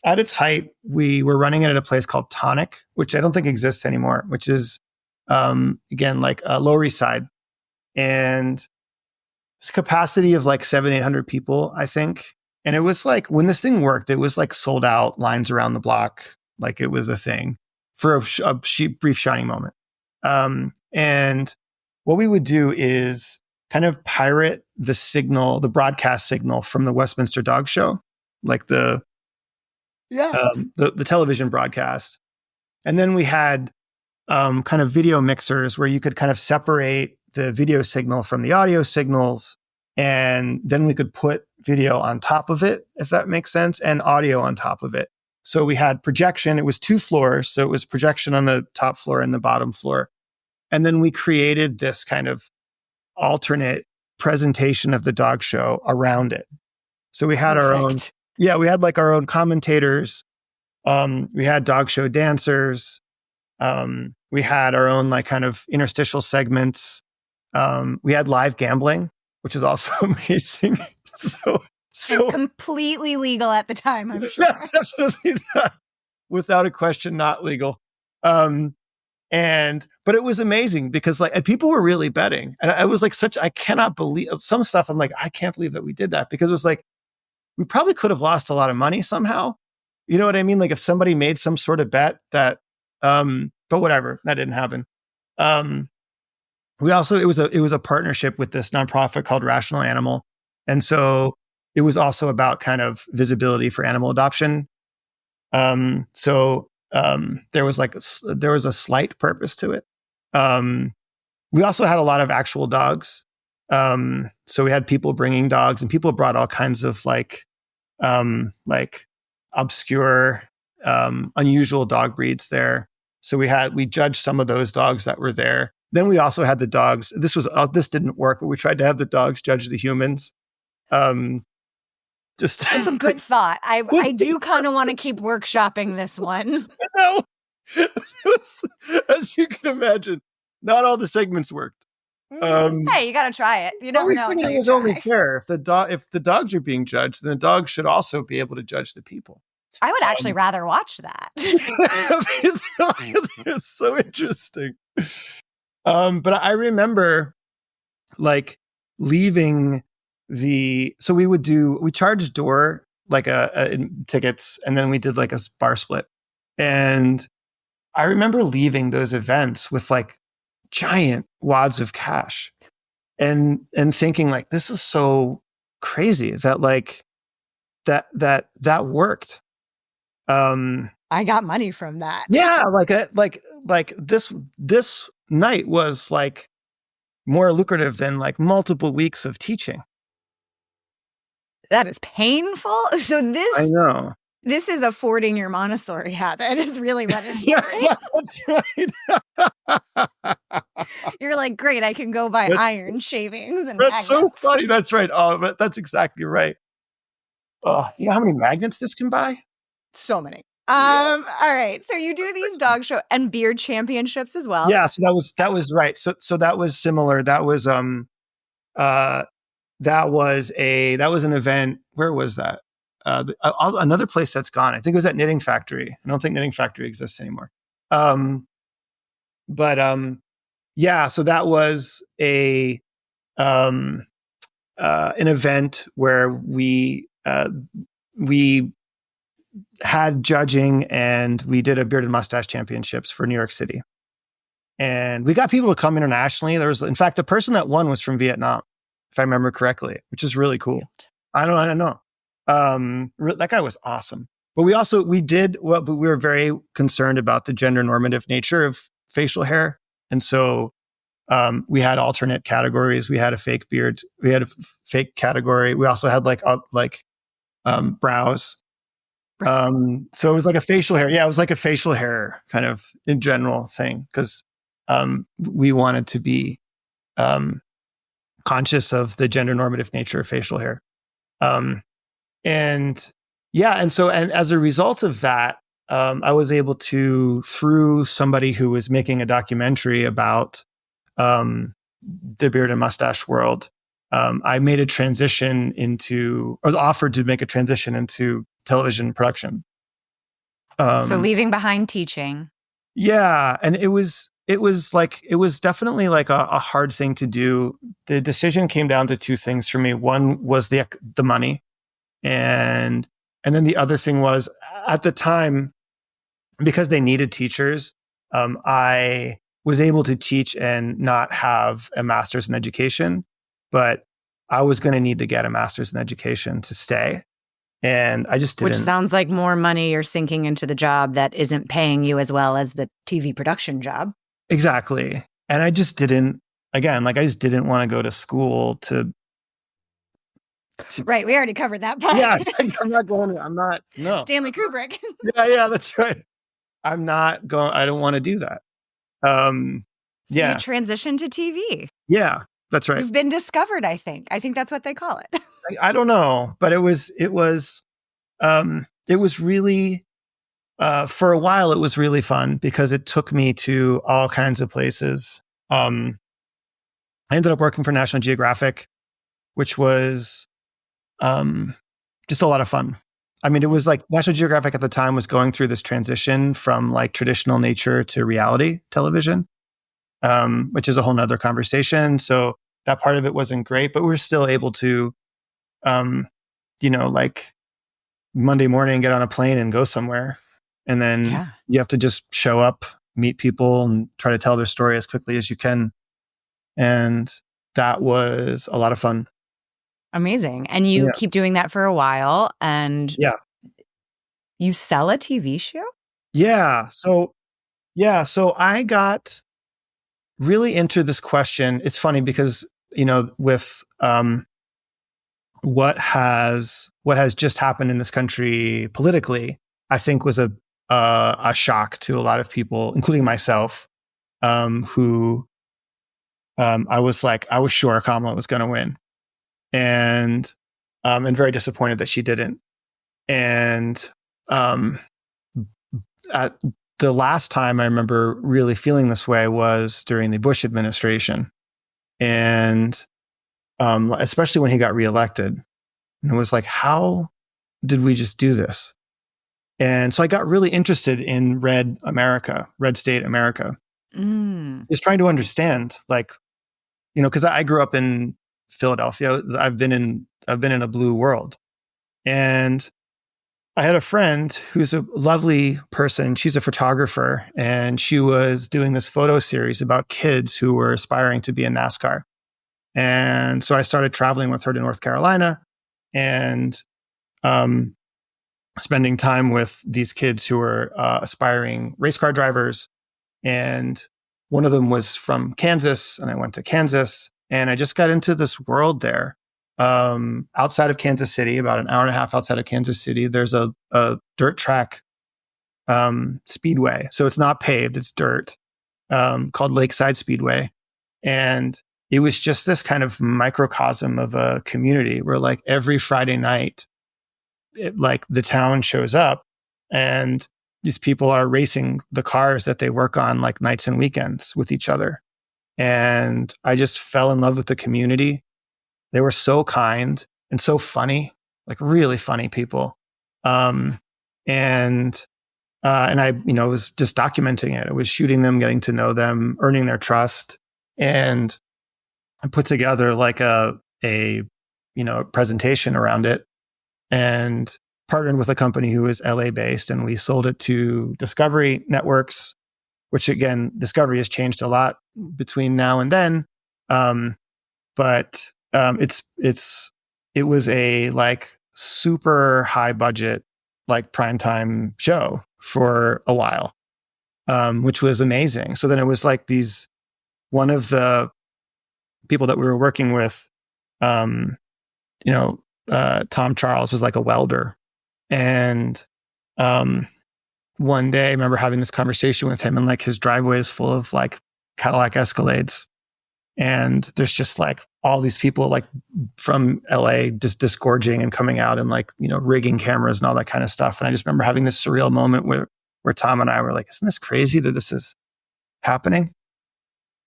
at its height, we were running it at a place called Tonic, which I don't think exists anymore, which is again like Lower East Side, and it's capacity of like 700-800 people, I think. And it was like, when this thing worked, it was like sold out, lines around the block, like it was a thing for a brief shining moment. And what we would do is kind of pirate the signal, the broadcast signal from the Westminster Dog Show, like the television broadcast. And then we had kind of video mixers where you could kind of separate the video signal from the audio signals. And then we could put video on top of it, if that makes sense, and audio on top of it. So we had projection. It was 2 floors. So it was projection on the top floor and the bottom floor. And then we created this kind of alternate presentation of the dog show around it. So we had our own, we had like our own commentators. We had dog show dancers. We had our own like kind of interstitial segments. We had live gambling, which is also amazing. So and completely legal at the time, I'm sure. That's definitely not, without a question, not legal. But it was amazing because like people were really betting, and I was like, I cannot believe some stuff. I'm like, I can't believe that we did that, because it was like, we probably could have lost a lot of money somehow. You know what I mean? Like if somebody made some sort of bet that, but whatever, that didn't happen. We also, it was a partnership with this nonprofit called Rational Animal. And so it was also about kind of visibility for animal adoption. There was a slight purpose to it. We also had a lot of actual dogs. So we had people bringing dogs, and people brought all kinds of like obscure, unusual dog breeds there. So we judged some of those dogs that were there. Then we also had the dogs. This didn't work, but we tried to have the dogs judge the humans. It's a good thought. I do kind of want to keep workshopping this one. No, as you can imagine, not all the segments worked. Hey, you got to try it. You never know. It was only fair if the dogs are being judged, then the dogs should also be able to judge the people. I would actually rather watch that. It's so interesting. But I remember like leaving so we charged door like tickets, and then we did like a bar split. And I remember leaving those events with like giant wads of cash and thinking like, this is so crazy that like that worked. I got money from that. Yeah. Like this night was like more lucrative than like multiple weeks of teaching. That is painful. So I know. This is affording your Montessori habit is really what it's doing. That's right. You're like, great, I can go buy iron shavings and that's magnets. So funny. That's right. Oh, but that's exactly right. Oh, you know how many magnets this can buy? So many. All right. So you do these dog show and beard championships as well. Yeah. So that was right. So that was similar. That was an event. Where was that? Another place that's gone. I think it was at Knitting Factory. I don't think Knitting Factory exists anymore. Yeah. So that was an event where we had judging, and we did a beard and mustache championships for New York City, and we got people to come internationally. In fact, the person that won was from Vietnam, if I remember correctly, which is really cool. I don't know. That guy was awesome. But we were very concerned about the gender normative nature of facial hair. And so we had alternate categories. We had a fake beard. We had a fake category. We also had brows. So it was like a facial hair. Yeah, it was like a facial hair kind of in general thing, because we wanted to be conscious of the gender normative nature of facial hair. And Yeah. And as a result of that, I was able to, through somebody who was making a documentary about the beard and mustache world, I made a transition into, or was offered to make a transition into television production. So leaving behind teaching. Yeah. And it was definitely like a hard thing to do. The decision came down to two things for me. One was the money. And then the other thing was, at the time, because they needed teachers, I was able to teach and not have a master's in education, but I was going to need to get a master's in education to stay. And I just didn't. Which sounds like more money you're sinking into the job that isn't paying you as well as the TV production job. Exactly. And I just didn't, again, like I just didn't want to go to school to. Right. We already covered that part. Yeah. I'm not going, no. Stanley Kubrick. Yeah, that's right. I'm not going, I don't want to do that. So you transitioned to TV. Yeah, that's right. You've been discovered, I think. I think that's what they call it. I don't know, but it was really, for a while, it was really fun because it took me to all kinds of places. I ended up working for National Geographic, which was just a lot of fun. I mean, it was like National Geographic at the time was going through this transition from like traditional nature to reality television, which is a whole nother conversation. So that part of it wasn't great, but we were still able to, like Monday morning, get on a plane and go somewhere. And then you have to just show up, meet people, and try to tell their story as quickly as you can. And that was a lot of fun. Amazing. And you keep doing that for a while, and you sell a TV show? Yeah. So I got really into this question. It's funny because, with what has just happened in this country politically, I think was a shock to a lot of people, including myself, who I was sure Kamala was going to win. And very disappointed that she didn't. And at the last time I remember really feeling this way was during the Bush administration, and especially when he got reelected. And it was like, how did we just do this? And so I got really interested in red state America. Just trying to understand, like, because I grew up in Philadelphia. I've been in a blue world. And I had a friend who's a lovely person. She's a photographer, and she was doing this photo series about kids who were aspiring to be in NASCAR. And so I started traveling with her to North Carolina and spending time with these kids who were aspiring race car drivers. And one of them was from Kansas, and I went to Kansas. And I just got into this world there. Outside of Kansas City, about an hour and a half outside of Kansas City, there's a dirt track speedway. So it's not paved, it's dirt, called Lakeside Speedway. And it was just this kind of microcosm of a community where, like, every Friday night, the town shows up and these people are racing the cars that they work on, like, nights and weekends with each other. And I just fell in love with the community. They were so kind and so funny, like really funny people. And I, was just documenting it. I was shooting them, getting to know them, earning their trust. And I put together like a presentation around it, and partnered with a company who was LA based. And we sold it to Discovery Networks, which, again, Discovery has changed a lot between now and then. But it was a like super high budget, like primetime show for a while, which was amazing. So then it was like one of the people that we were working with, Tom Charles was like a welder. And one day I remember having this conversation with him, and like his driveway is full of like Cadillac Escalades. And there's just like all these people like from LA just disgorging and coming out and like, rigging cameras and all that kind of stuff. And I just remember having this surreal moment where Tom and I were like, isn't this crazy that this is happening?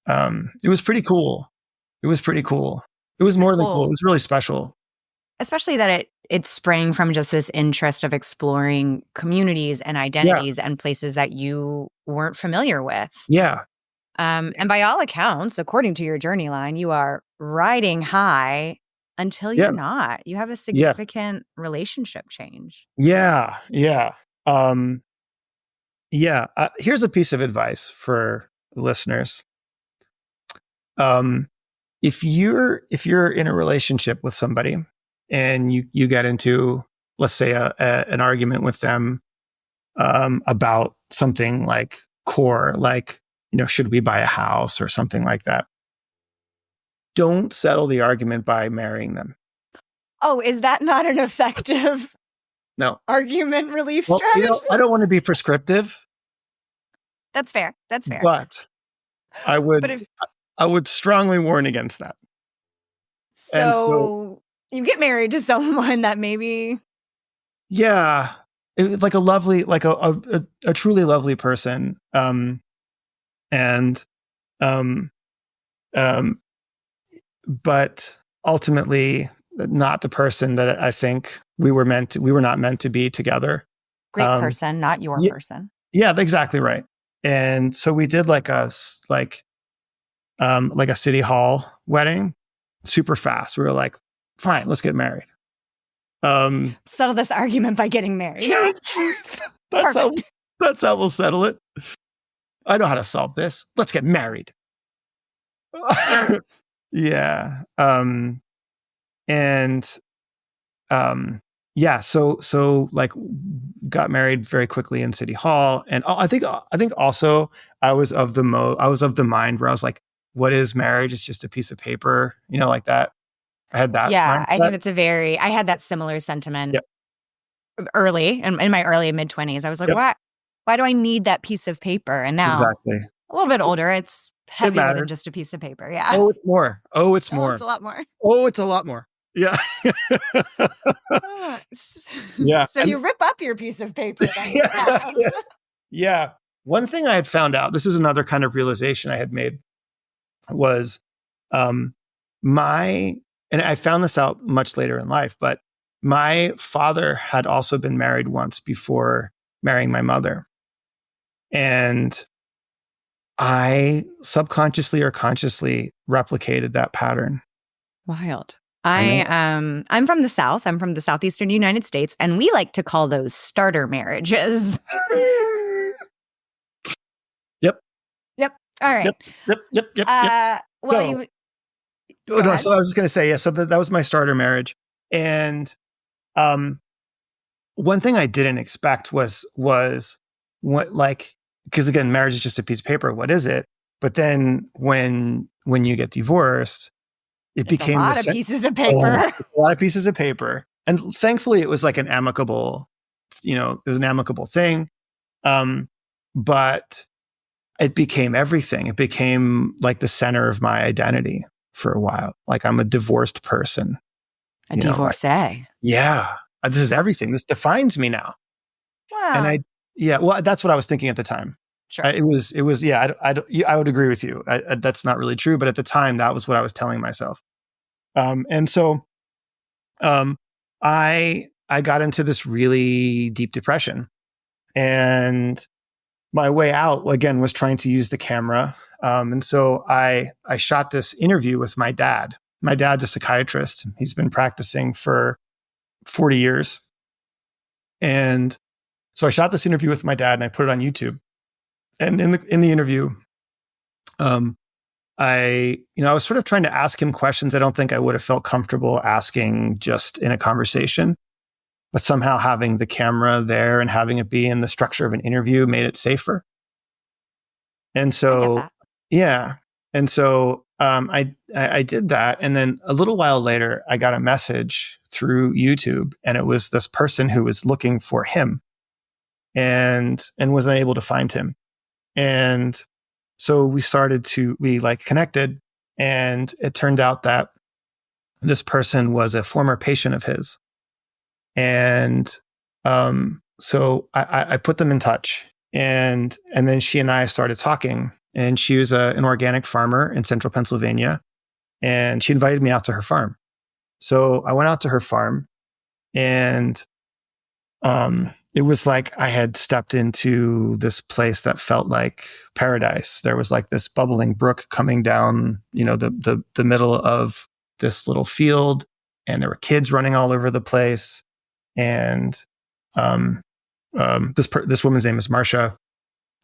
It was pretty cool. It was pretty cool. It was more than cool. It was really special. Especially that it sprang from just this interest of exploring communities and identities and places that you weren't familiar with. Yeah. And by all accounts, according to your journey line, you are riding high until you're not. You have a significant relationship change. Yeah. Yeah. Here's a piece of advice for listeners. If you're in a relationship with somebody and you get into, let's say, an argument with them about something like core, like, should we buy a house or something like that, don't settle the argument by marrying them. Oh, is that not an effective argument relief strategy? I don't want to be prescriptive. That's fair. But I would strongly warn against that. So you get married to someone that maybe... Yeah. It was like a lovely, like a truly lovely person. But ultimately not the person that I think we were not meant to be together. Great person, not your person. Yeah, exactly right. And so we did like a city hall wedding, super fast. We were like, fine, let's get married. Settle this argument by getting married. That's how we'll settle it. I know how to solve this. Let's get married. Yeah. So like got married very quickly in City Hall. And I think also I was of the mind where I was like, what is marriage? It's just a piece of paper, like that. I had that. Yeah. mindset. I think I had that similar sentiment early in my early mid 20s. I was like, why do I need that piece of paper? And now exactly. A little bit older, it's heavier than just a piece of paper. Yeah. Oh, it's more. It's more. It's a lot more. It's a lot more. Yeah. Yeah. So you rip up your piece of paper. Yeah. One thing I had found out, this is another kind of realization I had made, was and I found this out much later in life, but my father had also been married once before marrying my mother. And I subconsciously or consciously replicated that pattern. Wild. I'm from the South. I'm from the southeastern United States, and we like to call those starter marriages. Yep. All right. Yep. Well, so I was just going to say, so that was my starter marriage. And one thing I didn't expect was what, like, because again, marriage is just a piece of paper. What is it? But then when you get divorced, it became a lot of pieces of paper. A lot of pieces of paper. And thankfully it was like an amicable, it was an amicable thing. But it became everything. It became like the center of my identity for a while. Like, I'm a divorced person. A divorcee. Yeah. This is everything. This defines me now. Wow. And that's what I was thinking at the time. Sure. It was, I would agree with you. That's not really true. But at the time, that was what I was telling myself. And so I got into this really deep depression. And my way out, again, was trying to use the camera. And so I shot this interview with my dad. My dad's a psychiatrist. He's been practicing for 40 years. And so I shot this interview with my dad and I put it on YouTube. And in the interview, I was sort of trying to ask him questions I don't think I would have felt comfortable asking just in a conversation. But somehow having the camera there and having it be in the structure of an interview made it safer. And so, yeah. And so I did that. And then a little while later, I got a message through YouTube, and it was this person who was looking for him and was unable to find him. And so we connected, And it turned out that this person was a former patient of his. And so I put them in touch. And then she and I started talking. And she was an organic farmer in central Pennsylvania. And she invited me out to her farm. So I went out to her farm, and it was like I had stepped into this place that felt like paradise. There was like this bubbling brook coming down, the middle of this little field, and there were kids running all over the place. And this woman's name is Marcia.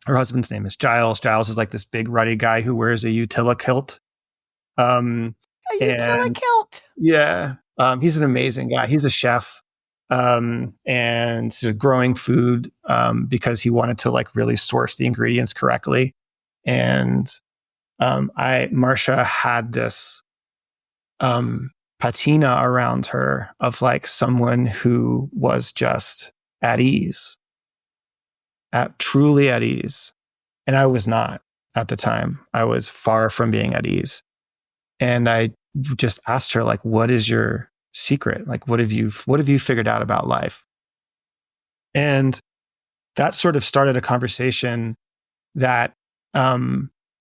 Her husband's name is Giles. Giles is like this big ruddy guy who wears a kilt. A kilt. Yeah. He's an amazing guy. He's a chef. And sort of growing food because he wanted to like really source the ingredients correctly. And Marcia had this patina around her of like someone who was just at ease, truly at ease. And I was not at the time. I was far from being at ease. And I just asked her, like, what is your secret? Like, what have you figured out about life? And that sort of started a conversation that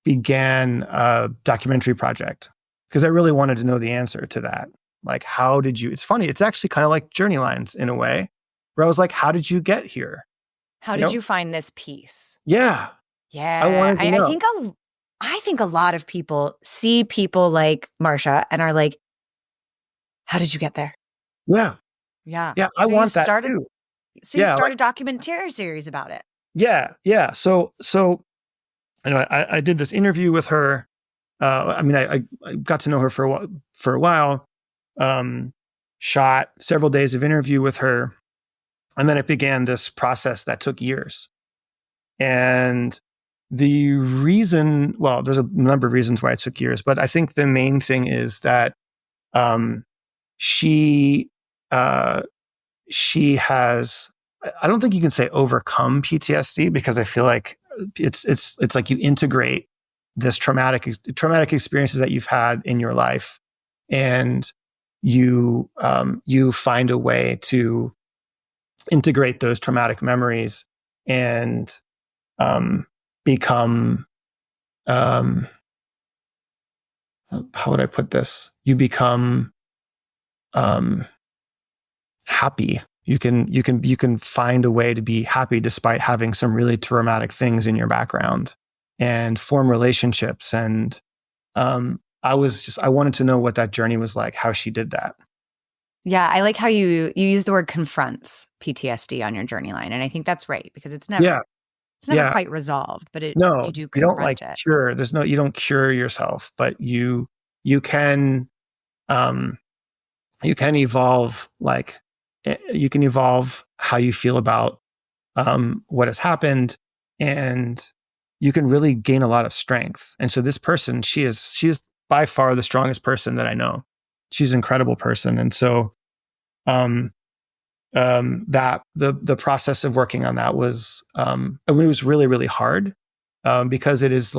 began a documentary project, because I really wanted to know the answer to that. Like, how did you, it's funny, it's actually kind of like Journey Lines in a way, where I was like, how did you get here? How did you find this peace? Yeah. Yeah. I wanted to know. I think a lot of people see people like Marcia and are like, how did you get there? Yeah. Yeah. Yeah. I want that too. So you started a documentary series about it. Yeah. Yeah. So I did this interview with her. I got to know her for a while, shot several days of interview with her. And then it began this process that took years. And the reason, well, there's a number of reasons why it took years, but I think the main thing is that she has, I don't think you can say overcome PTSD, because I feel like it's like you integrate this traumatic experiences that you've had in your life, and you find a way to integrate those traumatic memories and become, how would I put this? You become happy. You can find a way to be happy despite having some really traumatic things in your background, and form relationships. And I wanted to know what that journey was like, how she did that. Yeah, I like how you use the word confronts PTSD on your journey line, and I think that's right, because it's never quite resolved, but you do confront you don't like it. cure. You don't cure yourself, but you can evolve, like you can evolve how you feel about what has happened, and you can really gain a lot of strength. And so this person, she is by far the strongest person that I know. She's an incredible person. And so that the process of working on that was it was really, really hard, because it is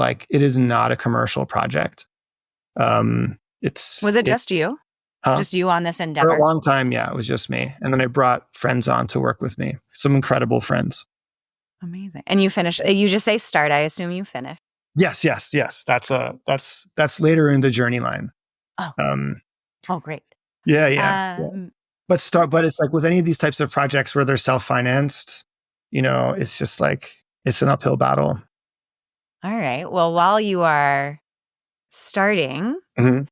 not a commercial project. Was it just you? Just you on this endeavor? For a long time, yeah, it was just me. And then I brought friends on to work with me. Some incredible friends. Amazing. And you finished, you just say start, I assume you finished. Yes. That's later in the journey line. Oh, great. Yeah. But it's like with any of these types of projects where they're self-financed, it's just like, it's an uphill battle. All right. Well, while you are starting, you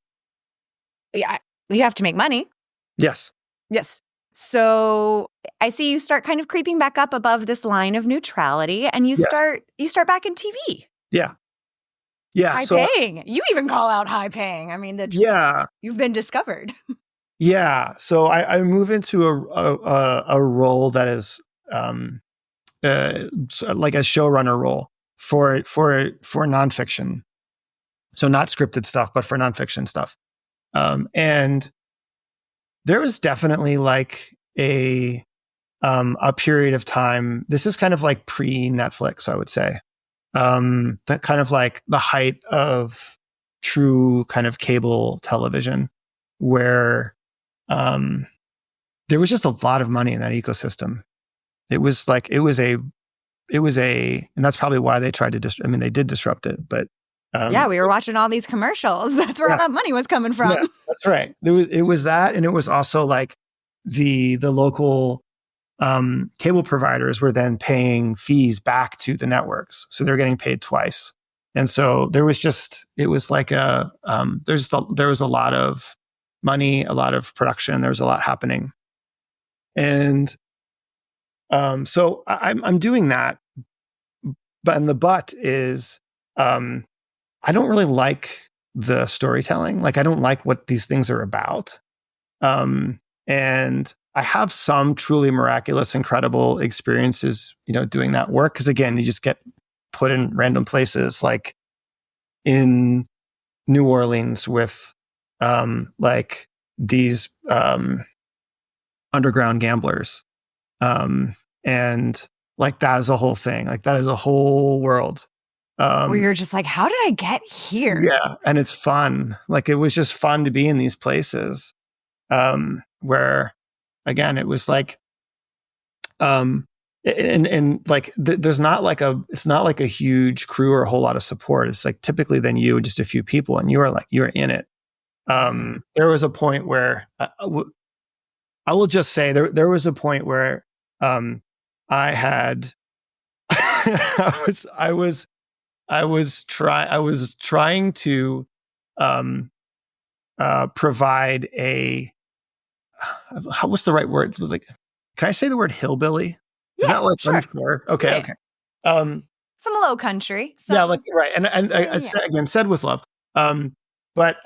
have to make money. Yes. So I see you start kind of creeping back up above this line of neutrality, and you start back in TV. Yeah. High paying. You even call out high paying. I mean, you've been discovered. Yeah. So I move into a role that is like a showrunner role for nonfiction. So not scripted stuff, but for nonfiction stuff. And there was definitely like a period of time. This is kind of like pre-Netflix, I would say. That kind of like the height of true kind of cable television where there was just a lot of money in that ecosystem. It was a, and that's probably why they tried to, they did disrupt it, but we were watching all these commercials. That's where all that money was coming from. Yeah, that's right. It was that, and it was also like the local cable providers were then paying fees back to the networks, so they're getting paid twice. And so there was like there was a lot of money, a lot of production. There was a lot happening, and so I'm doing that, but is I don't really like the storytelling. Like I don't like what these things are about. And I have some truly miraculous, incredible experiences, doing that work. Because again, you just get put in random places, like in New Orleans with like these underground gamblers, and like that is a whole thing. Like that is a whole world. Where you're just like, how did I get here? Yeah, and it's fun. Like it was just fun to be in these places. Where again it was like and like there's not like it's not like a huge crew or a whole lot of support. It's like typically then you and just a few people, and you're in it. There was a point where I will just say there was a point where I had I was trying to provide a what's the right word? Like, can I say the word hillbilly? Is that like sure. unfair? Okay, yeah. okay. Some low country. Yeah, like right, and I said with love. But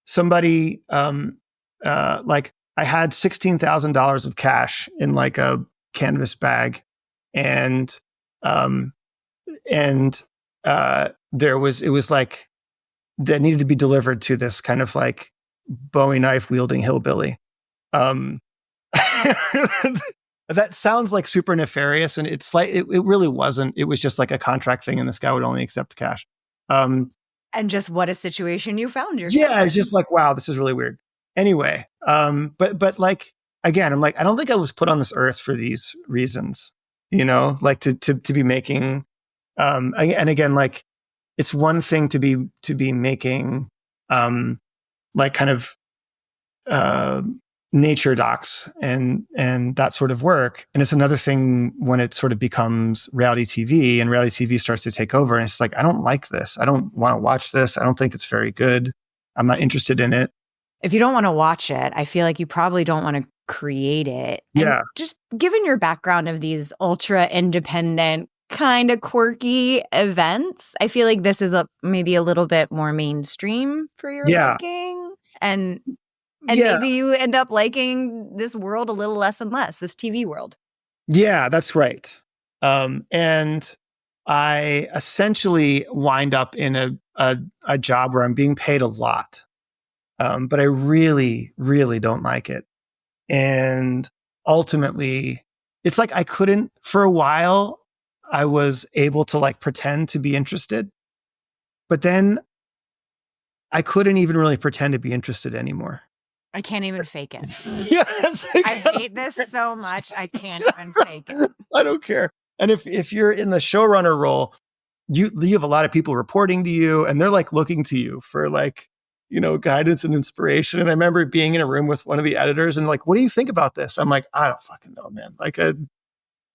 somebody like I had $16,000 of cash in like a canvas bag, and it was like that needed to be delivered to this kind of like Bowie knife wielding hillbilly. That sounds like super nefarious, and it's like it really wasn't. It was just like a contract thing, and this guy would only accept cash. And just what a situation you found yourself. Yeah, it's just like, wow, this is really weird. Anyway, but like again, I'm like, I don't think I was put on this earth for these reasons. Like to be making, and again, like it's one thing to be making, like kind of nature docs and that sort of work, and it's another thing when it sort of becomes reality TV, and reality TV starts to take over, and it's like, I don't like this. I don't want to watch this. I don't think it's very good. I'm not interested in it. If you don't want to watch it, I feel like you probably don't want to create it. And yeah. Just given your background of these ultra independent, kind of quirky events, I feel like this is maybe a little bit more mainstream for your liking. And maybe you end up liking this world a little less and less, this TV world. Yeah, that's right. And I essentially wind up in a job where I'm being paid a lot. But I really, really don't like it. And ultimately, it's like I couldn't, for a while, I was able to like pretend to be interested, but then I couldn't even really pretend to be interested anymore. I can't even fake it. Yes, I hate this so much. I can't even fake it. I don't care. And if you're in the showrunner role, you have a lot of people reporting to you, and they're like looking to you for like, guidance and inspiration. And I remember being in a room with one of the editors and like, what do you think about this? I'm like, I don't fucking know, man. Like,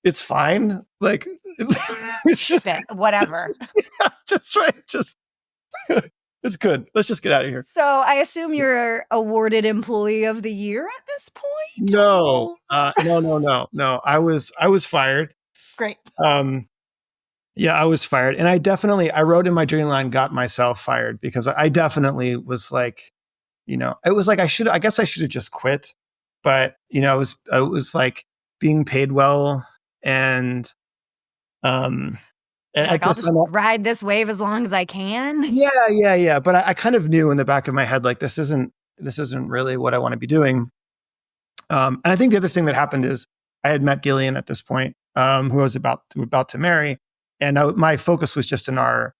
it's fine. Like, it's just whatever. Just right. Just it's good. Let's just get out of here. So I assume you're awarded Employee of the Year at this point? No, no. I was fired. Great. Yeah, I was fired. And I wrote in my journey line, got myself fired, because I definitely was like, it was like, I guess I should have just quit. But, I was like being paid well, and like, I'll just ride this wave as long as I can. Yeah. But I kind of knew in the back of my head, like, this isn't really what I want to be doing. And I think the other thing that happened is I had met Gillian at this point, who I was about to marry. And my focus was just in our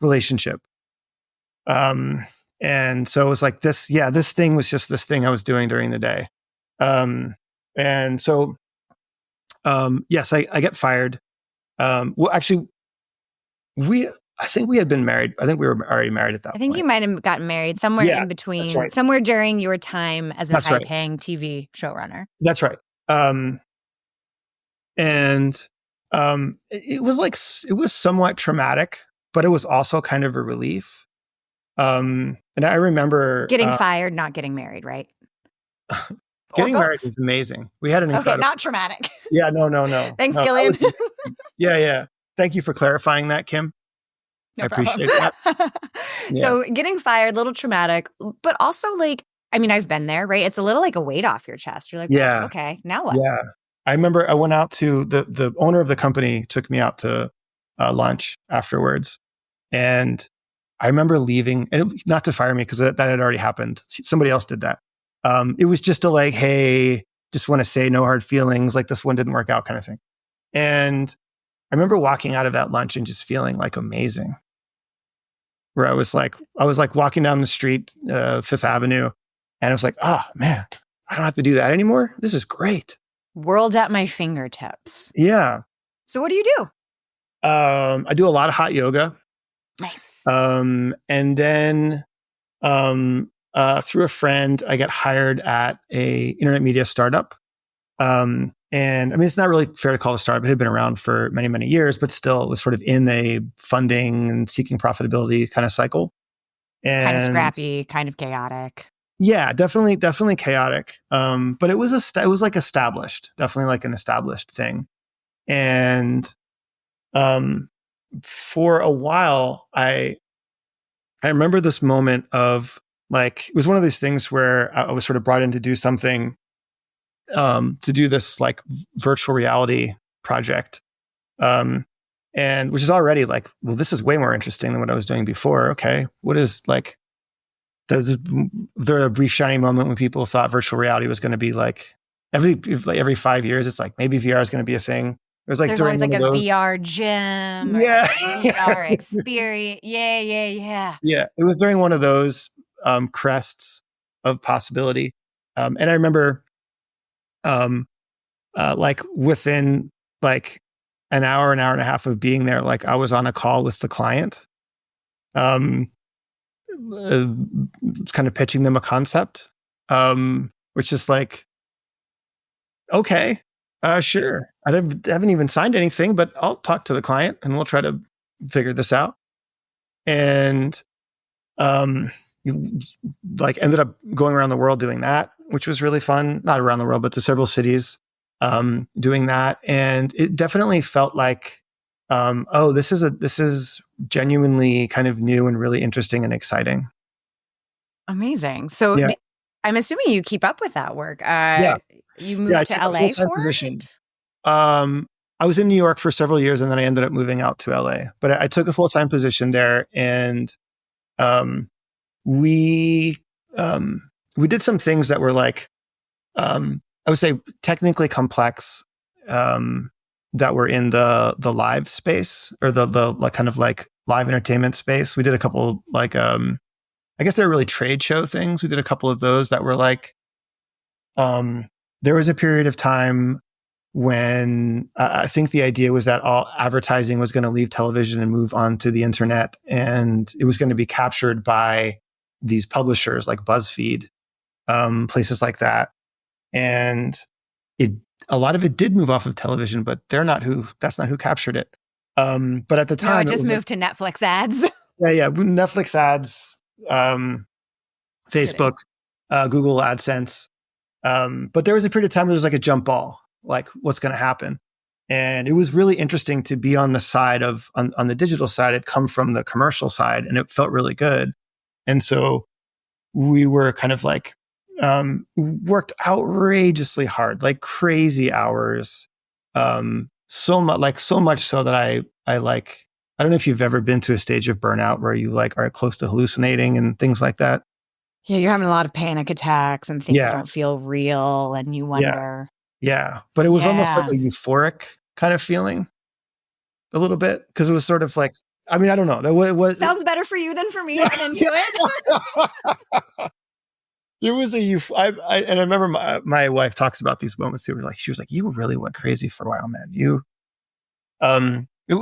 relationship. Um, and so it was like this, this thing was just this thing I was doing during the day. And so, yes, I get fired. Well, actually, I think we had been married. I think we were already married at that I think point. you might have gotten married somewhere Yeah, in between, that's right. somewhere during your time as a That's right. high-paying TV showrunner. That's right. And it was like, it was somewhat traumatic, but it was also kind of a relief. And I remember Getting fired, not getting married, right? getting married was amazing. We had an incredible. Okay, not traumatic. Yeah, no. Thanks, No, Gillian. yeah. Thank you for clarifying that, Kim. No I appreciate problem. that. So getting fired, a little traumatic, but also like, I mean, I've been there, right? It's a little like a weight off your chest. You're like, Yeah. okay, now what? Yeah. I remember I went out to the owner of the company took me out to lunch afterwards. And I remember leaving, and not to fire me because that had already happened. Somebody else did that. It was just a like, hey, just want to say no hard feelings. Like this one didn't work out kind of thing. And I remember walking out of that lunch and just feeling like amazing. Where I was like walking down the street, Fifth Avenue, and I was like, oh man, I don't have to do that anymore. This is great. World at my fingertips. Yeah. So what do you do? I do a lot of hot yoga. Nice. And then through a friend, I get hired at a internet media startup. And I mean, it's not really fair to call it a startup. It had been around for many, many years, but still it was sort of in a funding and seeking profitability kind of cycle. And kind of scrappy, kind of chaotic. Yeah, definitely chaotic. But it was like established, definitely like an established thing. And for a while, I remember this moment of like, it was one of these things where I was sort of brought in to do something, to do this like virtual reality project. And which is already like, well, this is way more interesting than what I was doing before. Okay. What is like, there's a brief shiny moment when people thought virtual reality was going to be like every 5 years, it's like, maybe VR is going to be a thing. It was like there's during always like a those, VR gym, yeah, or like VR experience. Yeah. Yeah. It was during one of those crests of possibility. And I remember, like within like an hour and a half of being there, like I was on a call with the client, kind of pitching them a concept, which is like, okay, sure. Haven't even signed anything, but I'll talk to the client and we'll try to figure this out. And like ended up going around the world doing that, which was really fun. Not around the world, but to several cities, doing that. And it definitely felt like, oh, this is genuinely kind of new and really interesting and exciting. Amazing. So Yeah. I'm assuming you keep up with that work. You moved I to took a LA full-time for position. it? I was in New York for several years and then I ended up moving out to LA. But I took a full-time position there, and we did some things that were like, I would say technically complex, that were in the live space, or the like kind of like live entertainment space. We did a couple like, I guess they're really trade show things. We did a couple of those that were like, there was a period of time when I think the idea was that all advertising was going to leave television and move on to the internet, and it was going to be captured by these publishers like BuzzFeed, places like that. And a lot of it did move off of television, but that's not who captured it. But at the time, No, it just moved to Netflix ads. Yeah. Netflix ads, Facebook, Google AdSense. But there was a period of time where there was like a jump ball, like what's going to happen. And it was really interesting to be on the side of, on the digital side. It come from the commercial side, and it felt really good. And so we were kind of like, worked outrageously hard, like crazy hours. So much so that I don't know if you've ever been to a stage of burnout where you like are close to hallucinating and things like that. Yeah, you're having a lot of panic attacks and things don't feel real, and you wonder. Yeah. But it was almost like a euphoric kind of feeling, a little bit, because it was sort of like, I mean, I don't know. That was Sounds better for you than for me. I'm into it. There was and I remember my wife talks about these moments too. She was like, you really went crazy for a while, man. We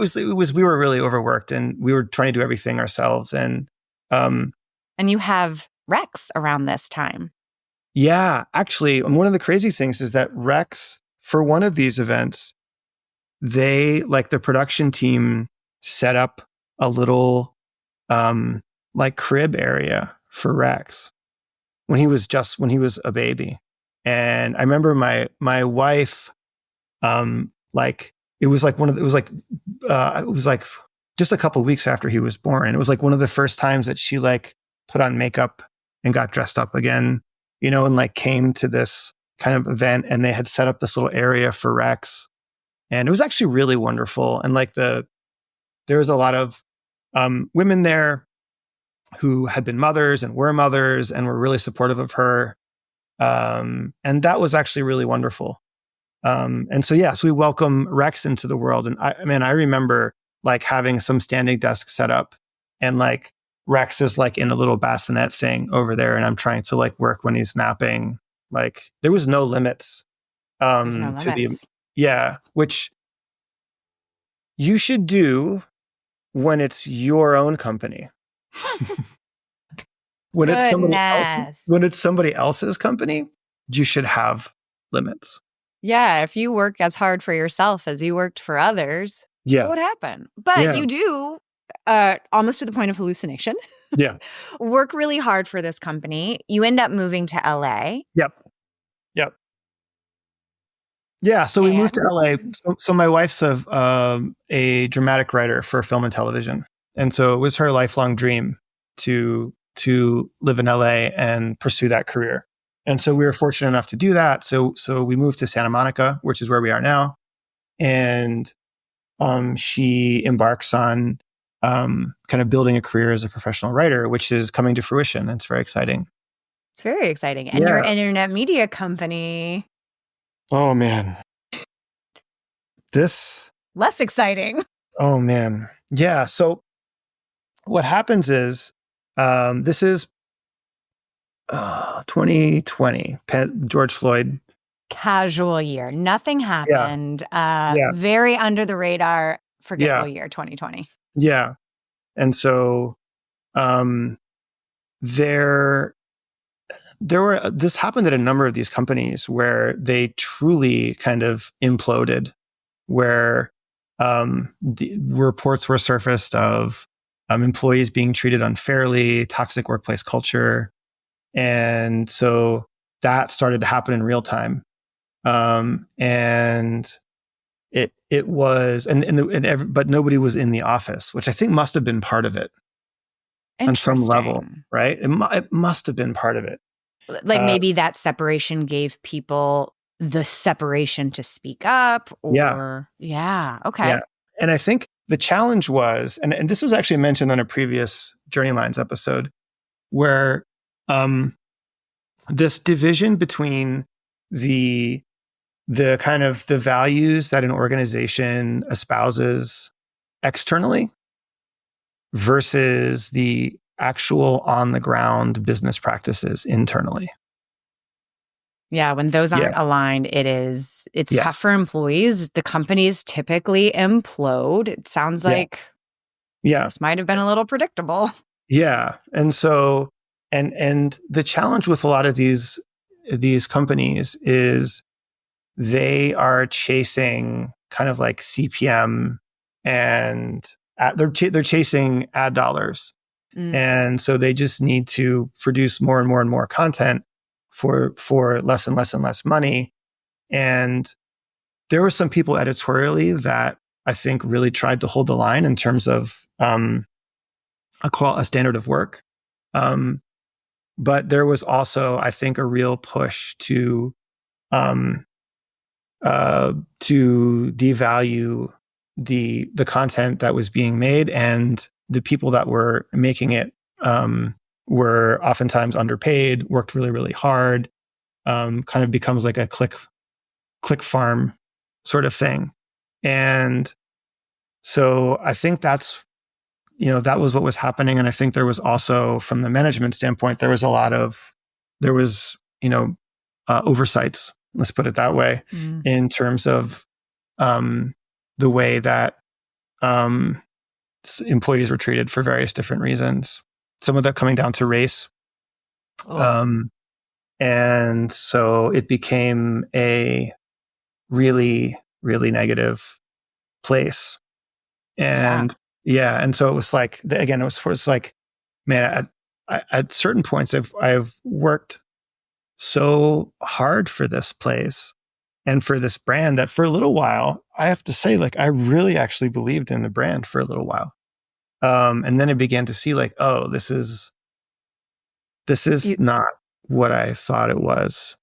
were really overworked and we were trying to do everything ourselves. And you have Rex around this time. Yeah, actually, one of the crazy things is that Rex, for one of these events, the production team set up a little crib area for Rex when he was a baby. And I remember my wife, it was just a couple of weeks after he was born. And it was like one of the first times that she put on makeup and got dressed up again, and came to this kind of event, and they had set up this little area for Rex. And it was actually really wonderful. And there was a lot of women there who had been mothers and were mothers and were really supportive of her. And that was actually really wonderful. So we welcome Rex into the world. And I remember having some standing desk set up, and Rex is in a little bassinet thing over there, and I'm trying to work when he's napping. There was no limits. Which you should do when it's your own company. When it's somebody else's company, you should have limits. Yeah, if you work as hard for yourself as you worked for others, what would happen? But you do, almost to the point of hallucination, work really hard for this company. You end up moving to LA. Yep. Yeah, so we moved to LA. So my wife's a dramatic writer for film and television. And so it was her lifelong dream to live in LA and pursue that career. And so we were fortunate enough to do that. So we moved to Santa Monica, which is where we are now. And she embarks on kind of building a career as a professional writer, which is coming to fruition. It's very exciting. It's very exciting. And your internet media company. Oh, man. Less exciting. Oh, man. Yeah. So what happens is, this is 2020, George Floyd. Casual year. Nothing happened. Very under the radar, forgettable year, 2020. Yeah. And so this happened at a number of these companies where they truly kind of imploded, where the reports were surfaced of employees being treated unfairly, toxic workplace culture. And so that started to happen in real time. And it was, but nobody was in the office, which I think must have been part of it on some level, right? It must have been part of it. Maybe that separation gave people the separation to speak up or okay. Yeah. And I think the challenge was, and this was actually mentioned on a previous Journey Lines episode, where this division between the kind of the values that an organization espouses externally versus the actual on the ground business practices internally. Yeah, when those aren't aligned, it's tough for employees. The companies typically implode. It sounds like this might have been a little predictable. Yeah. And so and the challenge with a lot of these companies is they are chasing kind of CPM, and they're chasing ad dollars. And so they just need to produce more and more and more content for less and less and less money. And there were some people editorially that I think really tried to hold the line in terms of a standard of work. But there was also, I think, a real push to devalue the content that was being made, and the people that were making it were oftentimes underpaid, worked really, really hard, kind of becomes like a click farm sort of thing. And so I think that's that was what was happening. And I think there was also, from the management standpoint, there was oversights, let's put it that way, in terms of the way that employees were treated for various different reasons. Some of that coming down to race. And so it became a really, really negative place. And and so it was like, again, it was like, man, at certain points, I've worked so hard for this place and for this brand that for a little while, I have to say, like, I really actually believed in the brand for a little while. And then I began to see, like, oh, this is not what I thought it was.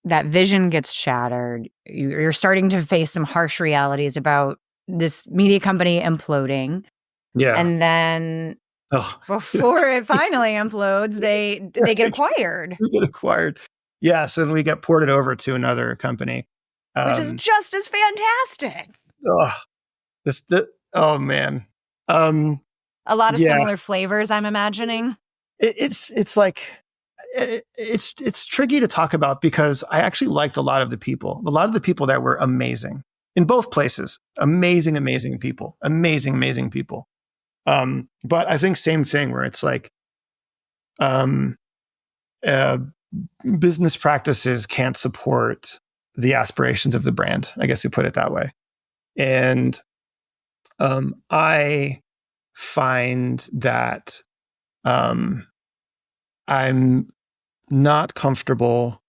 That vision gets shattered. You're starting to face some harsh realities about this media company imploding. Yeah. And then before it finally implodes, they get acquired. We get acquired. Yes, and we get ported over to another company. Which is just as fantastic. Oh man. A lot of similar flavors, I'm imagining. It's like it's tricky to talk about because I actually liked a lot of the people. A lot of the people that were amazing in both places. Amazing people. Amazing people. But I think same thing where it's like business practices can't support the aspirations of the brand. I guess we put it that way. And I find that I'm not comfortable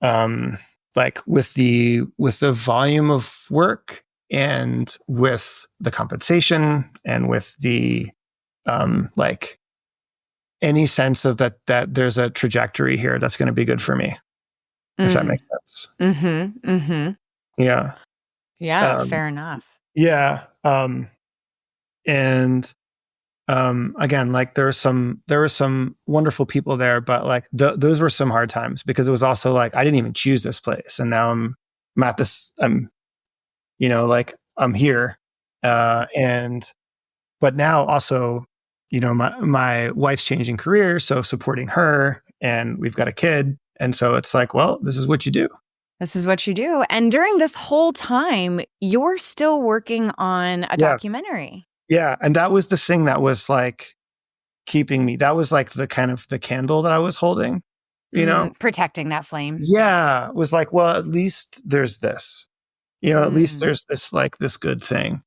like with the volume of work and with the compensation and with the like any sense of that there's a trajectory here that's going to be good for me, if that makes sense. Yeah, fair enough. Yeah. And again, like there were some wonderful people there, but like those were some hard times because it was also like I didn't even choose this place, and now I'm at this. I'm here, but now also, my wife's changing careers, so supporting her, and we've got a kid, and so it's like, well, this is what you do. This is what you do. And during this whole time, you're still working on a documentary. Yeah. And that was the thing that was like keeping me. That was like the kind of the candle that I was holding, protecting that flame. Yeah. It was like, well, at least there's this, at least there's this, like this good thing.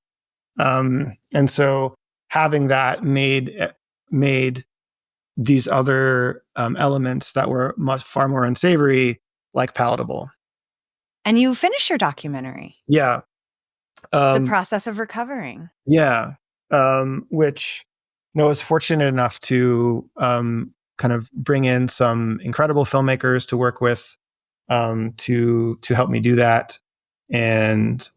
And so having that made these other elements that were far more unsavory, like palatable. And you finished your documentary. Yeah. The process of recovering. Yeah. Which I was fortunate enough to kind of bring in some incredible filmmakers to work with to help me do that. And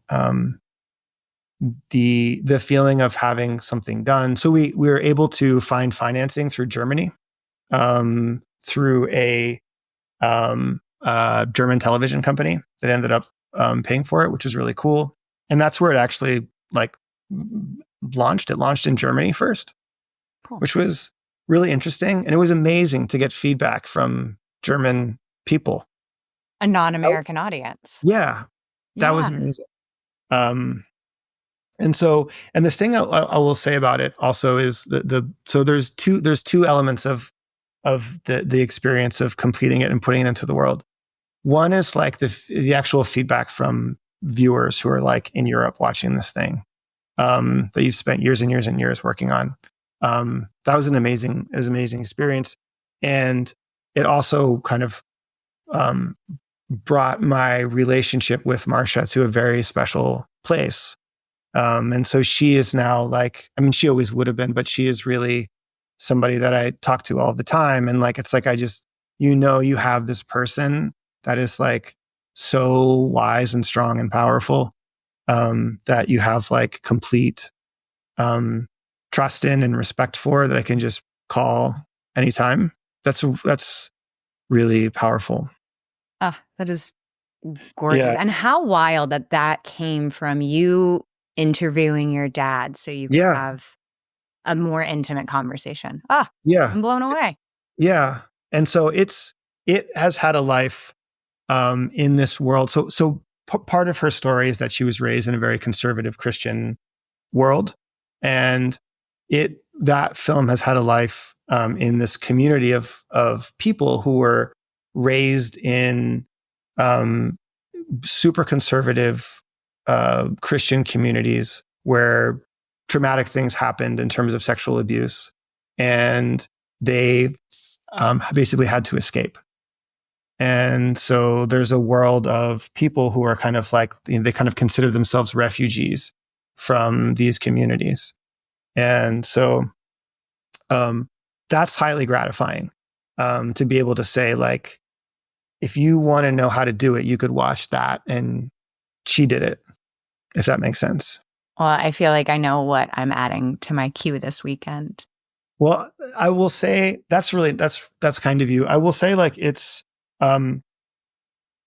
the feeling of having something done. So we were able to find financing through Germany, through a German television company that ended up paying for it, which was really cool. And that's where it actually like launched. It launched in Germany first, which was really interesting. And it was amazing to get feedback from German people. A non-American audience. Yeah. That was amazing. And the thing I will say about it also is so there's two elements of the experience of completing it and putting it into the world. One is like the actual feedback from viewers who are like in Europe watching this thing that you've spent years and years and years working on. That was an amazing experience. And it also kind of brought my relationship with Marcia to a very special place. And so she is now like, I mean, she always would have been, but she is really somebody that I talk to all the time. And like, it's like, I just, you have this person that is like so wise and strong and powerful, that you have like complete, trust in and respect for, that I can just call anytime. That's really powerful. That is gorgeous. Yeah. And how wild that came from you interviewing your dad. So you could have a more intimate conversation. Ah, Yeah. I'm blown away. Yeah. And so it has had a life in this world. So part of her story is that she was raised in a very conservative Christian world, and that film has had a life in this community of people who were raised in super conservative Christian communities where traumatic things happened in terms of sexual abuse, and they basically had to escape. And so there's a world of people who are kind of like, they kind of consider themselves refugees from these communities. And so that's highly gratifying to be able to say, like, if you want to know how to do it, you could watch that. And she did it, if that makes sense. Well, I feel like I know what I'm adding to my queue this weekend. Well, I will say that's kind of you. I will say, like, it's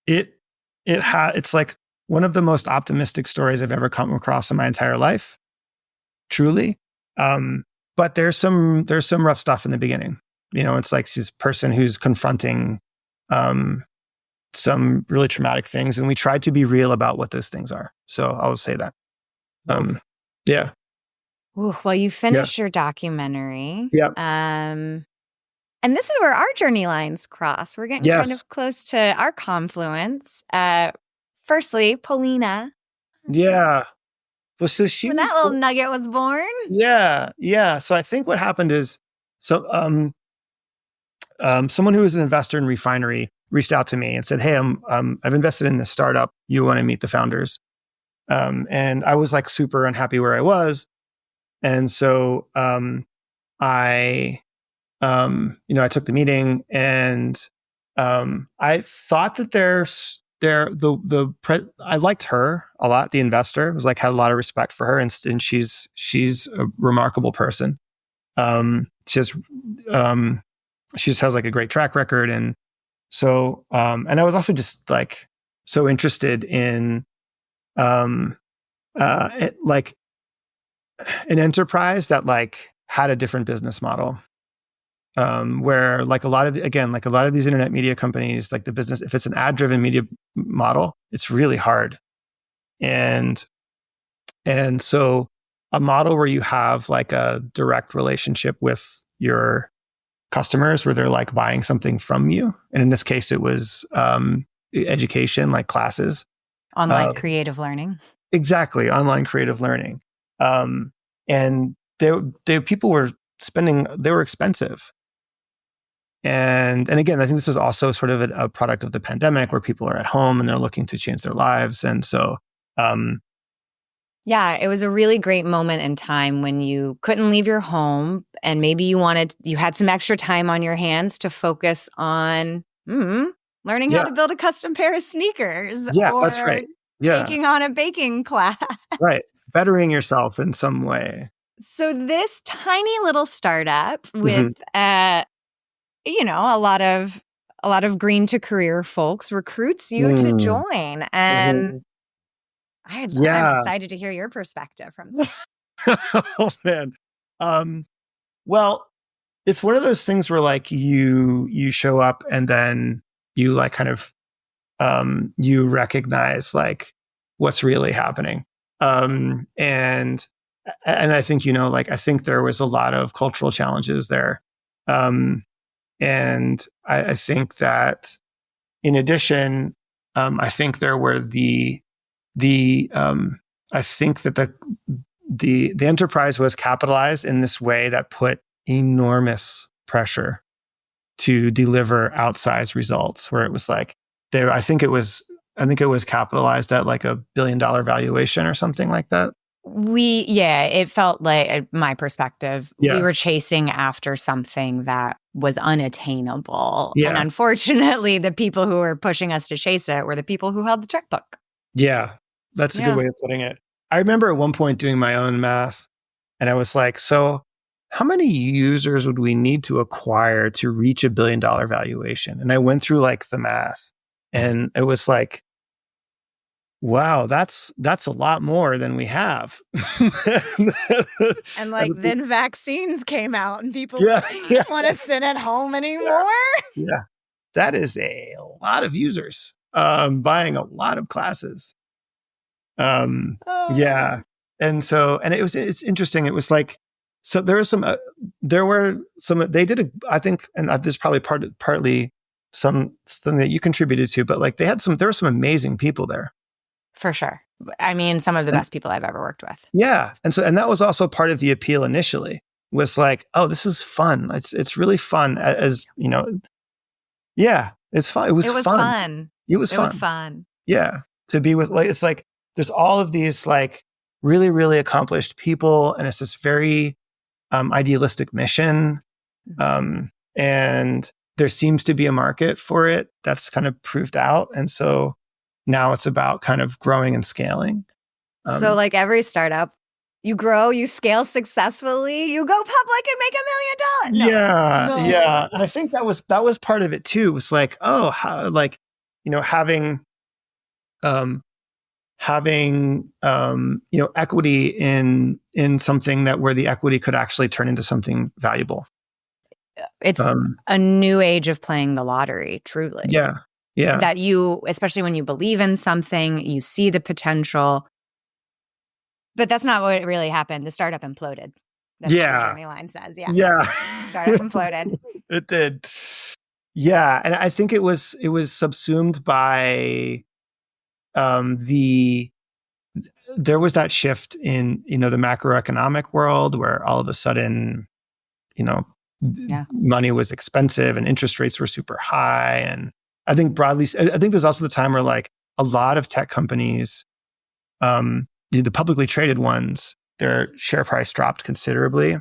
it's like one of the most optimistic stories I've ever come across in my entire life, truly. But there's some rough stuff in the beginning. It's like this person who's confronting some really traumatic things, and we tried to be real about what those things are. So I will say that. Yeah. Ooh, well, you finished your documentary. Yeah. And this is where our journey lines cross. We're getting kind of close to our confluence. Firstly, Paulina. Yeah. Well, so when that little nugget was born. Yeah. Yeah. So I think what happened is, someone who was an investor in Refinery reached out to me and said, "Hey, I've invested in this startup. You want to meet the founders?" And I was like super unhappy where I was. And so I took the meeting, and I thought that I liked her a lot. The investor was like, had a lot of respect for her, and she's a remarkable person. She has like a great track record, and so and I was also just like so interested in like an enterprise that like had a different business model. Where like a lot of these internet media companies, like the business, if it's an ad-driven media model, it's really hard. And so a model where you have like a direct relationship with your customers, where they're like buying something from you. And in this case, it was education, like classes. Online creative learning. Exactly. Online creative learning. And people were they were expensive. And again, I think this is also sort of a product of the pandemic, where people are at home and they're looking to change their lives. And so, yeah, it was a really great moment in time when you couldn't leave your home, and maybe you had some extra time on your hands to focus on learning how to build a custom pair of sneakers. Yeah, or that's right. Yeah. Taking on a baking class. Right. Bettering yourself in some way. So this tiny little startup with a lot of green to career folks recruits you to join. And I'm excited to hear your perspective from this. Oh man. Well, it's one of those things where like you show up, and then you like kind of you recognize like what's really happening. And I think, like, I think there was a lot of cultural challenges there. And I think that in addition, I think there were I think that the enterprise was capitalized in this way that put enormous pressure to deliver outsized results, where it was like I think it was capitalized at like $1 billion valuation or something like that. It felt like, my perspective, Yeah. we were chasing after something that was unattainable. Yeah. And unfortunately, the people who were pushing us to chase it were the people who held the checkbook. Yeah, that's a good way of putting it. I remember at one point doing my own math, and I was like, so how many users would we need to acquire to reach $1 billion valuation? And I went through like the math, and it was like wow, that's a lot more than we have. And like then vaccines came out and people Yeah, yeah, didn't want to sit at home anymore. yeah. That is a lot of users buying a lot of classes. Yeah. And it's interesting. It was like, so there were some, they did I think, and there's probably partly something that you contributed to, but like there were some amazing people there. For sure. I mean, some of the best people I've ever worked with. Yeah. And that was also part of the appeal initially, was like, oh, this is fun. It's really fun, as you know. Yeah, it's fun. It was fun. It was fun. Yeah. To be with, like, it's like there's all of these like really, really accomplished people, and it's this very idealistic mission. And there seems to be a market for it that's kind of proved out. And so now it's about kind of growing and scaling. So like every startup, you grow, you scale successfully, you go public and make $1 million. Yeah. And I think that was part of it too. It was like, oh, how, like, you know, having equity in something where the equity could actually turn into something valuable. It's a new age of playing the lottery, truly. Yeah. That you, especially when you believe in something, you see the potential. But that's not what really happened. The startup imploded. That's what the Journey line says. Yeah. Startup imploded. It did. Yeah. And I think it was subsumed by there was that shift in, the macroeconomic world where all of a sudden, money was expensive and interest rates were super high. And I think there's also the time where like a lot of tech companies, the publicly traded ones, their share price dropped considerably.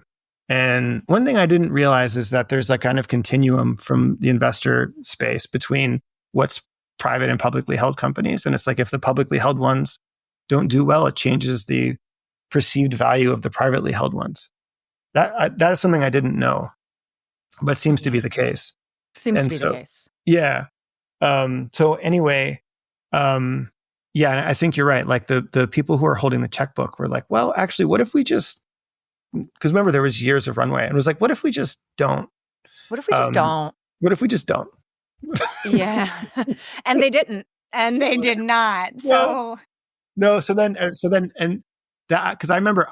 And one thing I didn't realize is that there's a kind of continuum from the investor space between what's private and publicly held companies. And it's like, if the publicly held ones don't do well, it changes the perceived value of the privately held ones. That is something I didn't know, but seems to be the case. The case. Yeah. So anyway, yeah, and I think you're right. Like the people who are holding the checkbook were like, well, actually, what if we just, because remember there was years of runway, and it was like, what if we just don't? What if we just don't? What if we just don't? Yeah. And they didn't, and they did not. So no. So then, and that, because I remember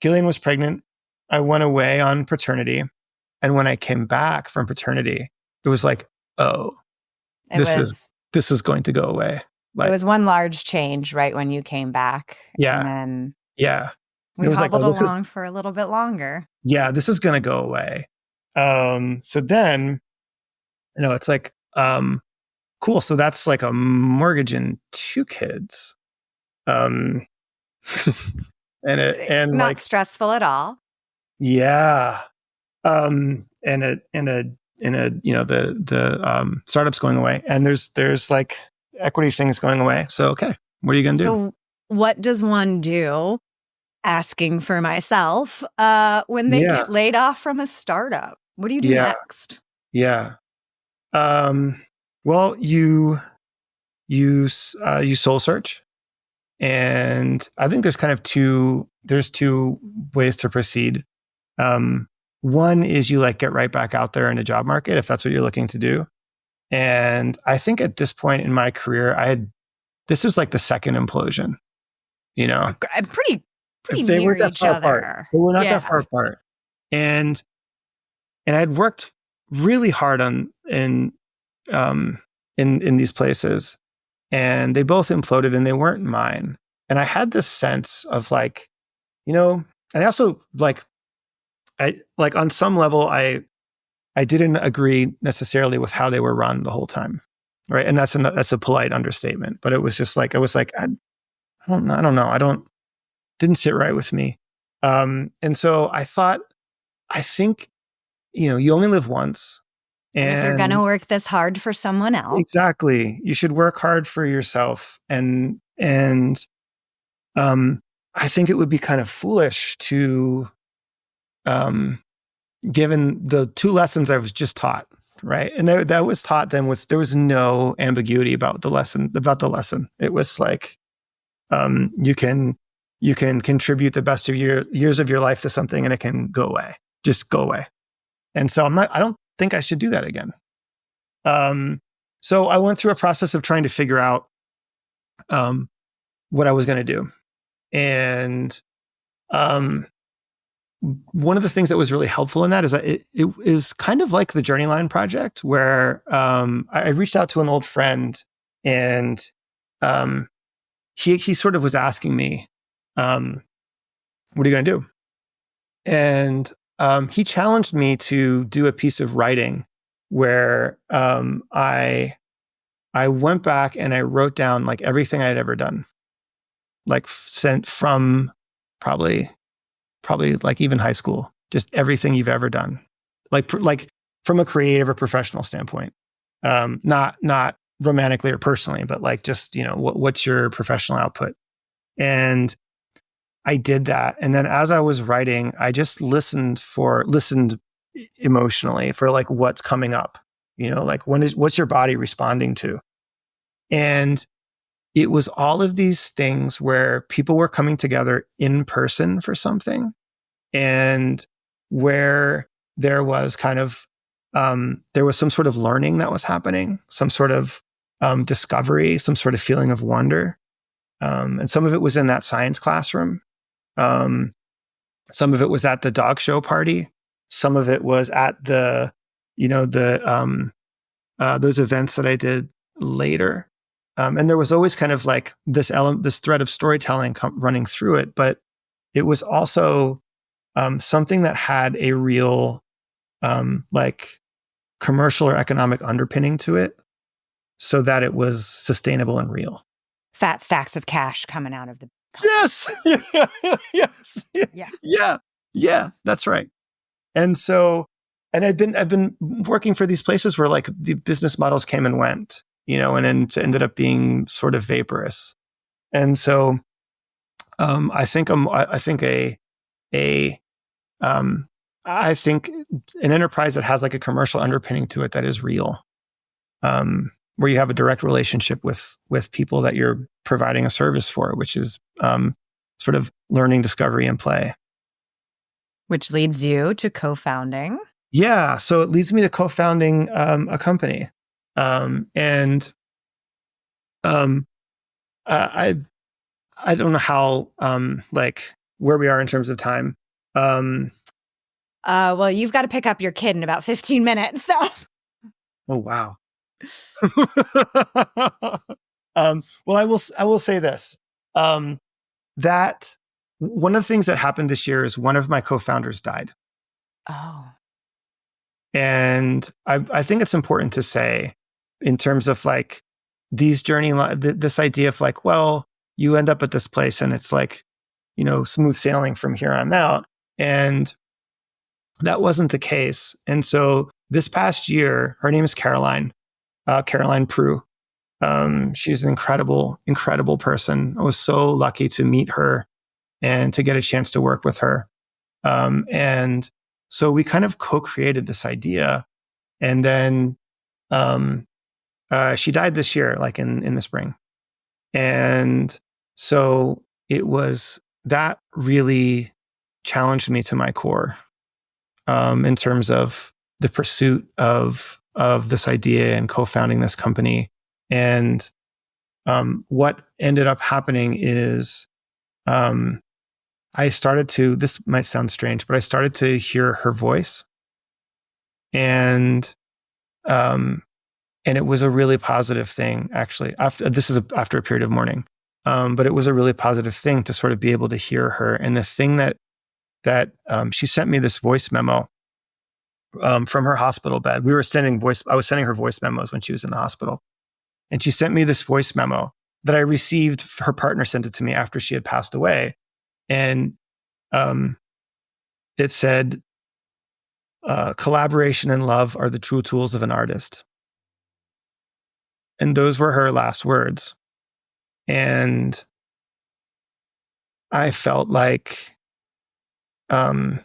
Gillian was pregnant. I went away on paternity. And when I came back from paternity, it was like, oh, this is going to go away. Like, it was one large change right when you came back. Yeah. And then we hobbled along for a little bit longer. Yeah, this is going to go away. So then, it's like, cool. So that's like a mortgage and 2 kids. And not like stressful at all. Yeah. The startup's going away, and there's like equity things going away. So, okay, what are you going to do? So what does one do, asking for myself, when they get laid off from a startup? What do you do next? Yeah. Well, you soul search. And I think there's kind of two ways to proceed. One is you like get right back out there in a job market if that's what you're looking to do. And I think at this point in my career, this is like the second implosion, pretty near each other. But we're not that far apart. And I'd worked really hard in these places, and they both imploded, and they weren't mine. And I had this sense of like, and I also like on some level, I didn't agree necessarily with how they were run the whole time, right? And that's a polite understatement. But it was just like, I was like, I don't know, didn't sit right with me. And so I think, you only live once, and if you're going to work this hard for someone else, exactly, you should work hard for yourself. And I think it would be kind of foolish to, given the 2 lessons I was just taught, right? And that was taught them there was no ambiguity about the lesson. It was like, you can contribute the best of your years of your life to something and it can go away, just go away. And so I don't think I should do that again. So I went through a process of trying to figure out, what I was going to do. And, one of the things that was really helpful in that is that it is kind of like the Journeyline project where, I reached out to an old friend and, he sort of was asking me, what are you going to do? And, he challenged me to do a piece of writing where, I went back and I wrote down like everything I had ever done, like sent from probably like even high school, just everything you've ever done, like from a creative or professional standpoint, not romantically or personally, but like just, what's your professional output? And I did that. And then as I was writing, I just listened emotionally for like what's coming up, like what's your body responding to? And it was all of these things where people were coming together in person for something, and where there was kind of, there was some sort of learning that was happening, some sort of discovery, some sort of feeling of wonder. And some of it was in that science classroom. Some of it was at the dog show party. Some of it was at those events that I did later. And there was always kind of like this thread of storytelling running through it, but it was also, something that had a real, like commercial or economic underpinning to it, so that it was sustainable and real. Fat stacks of cash coming out of the. Yes. Yes. Yeah. That's right. And so, and I've been working for these places where like the business models came and went, and then ended up being sort of vaporous. And so, I think an enterprise that has like a commercial underpinning to it that is real, where you have a direct relationship with people that you're providing a service for, which is, sort of learning, discovery, and play. Which leads you to co-founding. Yeah. So it leads me to co-founding, a company. I don't know how, like where we are in terms of time. Well, you've got to pick up your kid in about 15 minutes. So. Oh, wow. Well, I will say this, that one of the things that happened this year is one of my co-founders died. Oh. And I think it's important to say, in terms of like these this idea of like, well, you end up at this place and it's like, smooth sailing from here on out. And that wasn't the case. And so this past year, her name is Caroline Prue. She's an incredible, incredible person. I was so lucky to meet her and to get a chance to work with her. And so we kind of co-created this idea. And then, she died this year, like in the spring. And so that really challenged me to my core, in terms of the pursuit of this idea and co-founding this company. And, what ended up happening is, this might sound strange, but I started to hear her voice, and it was a really positive thing, actually. After a period of mourning, but it was a really positive thing to sort of be able to hear her. And the thing that she sent me this voice memo, from her hospital bed. I was sending her voice memos when she was in the hospital, and she sent me this voice memo that I received. Her partner sent it to me after she had passed away, and it said, "Collaboration and love are the true tools of an artist." And those were her last words. And I felt like, I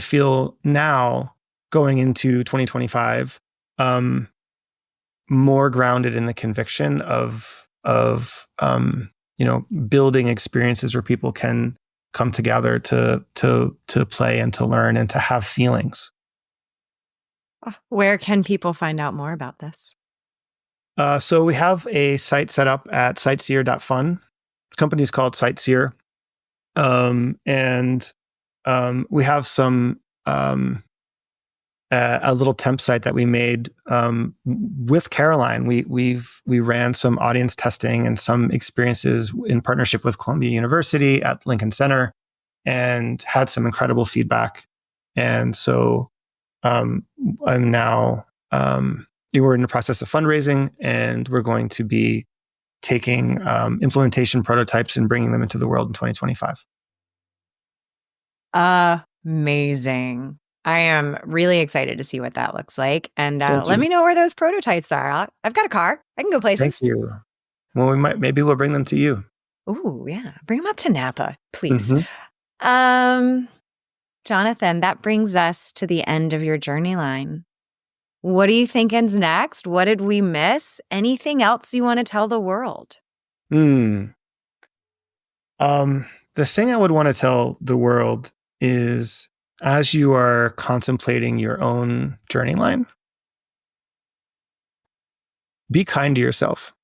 feel now going into 2025, more grounded in the conviction of building experiences where people can come together to play and to learn and to have feelings. Where can people find out more about this? So we have a site set up at sightseer.fun. The company is called Sightseer. And we have some a little temp site that we made with Caroline. We ran some audience testing and some experiences in partnership with Columbia University at Lincoln Center, and had some incredible feedback. And so I'm now we're in the process of fundraising, and we're going to be taking implementation prototypes and bringing them into the world in 2025. Amazing. I am really excited to see what that looks like. And let me know where those prototypes are. I've got a car. I can go places. Thank you. Well, maybe we'll bring them to you. Ooh, yeah. Bring them up to Napa, please. Mm-hmm. Jonathan, that brings us to the end of your journey line. What do you think is next? What did we miss? Anything else you want to tell the world? The thing I would want to tell the world is, as you are contemplating your own journey line, be kind to yourself.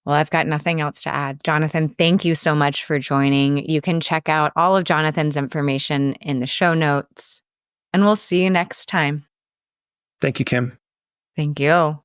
Well, I've got nothing else to add. Jonathan, thank you so much for joining. You can check out all of Jonathan's information in the show notes, and we'll see you next time. Thank you, Kim. Thank you.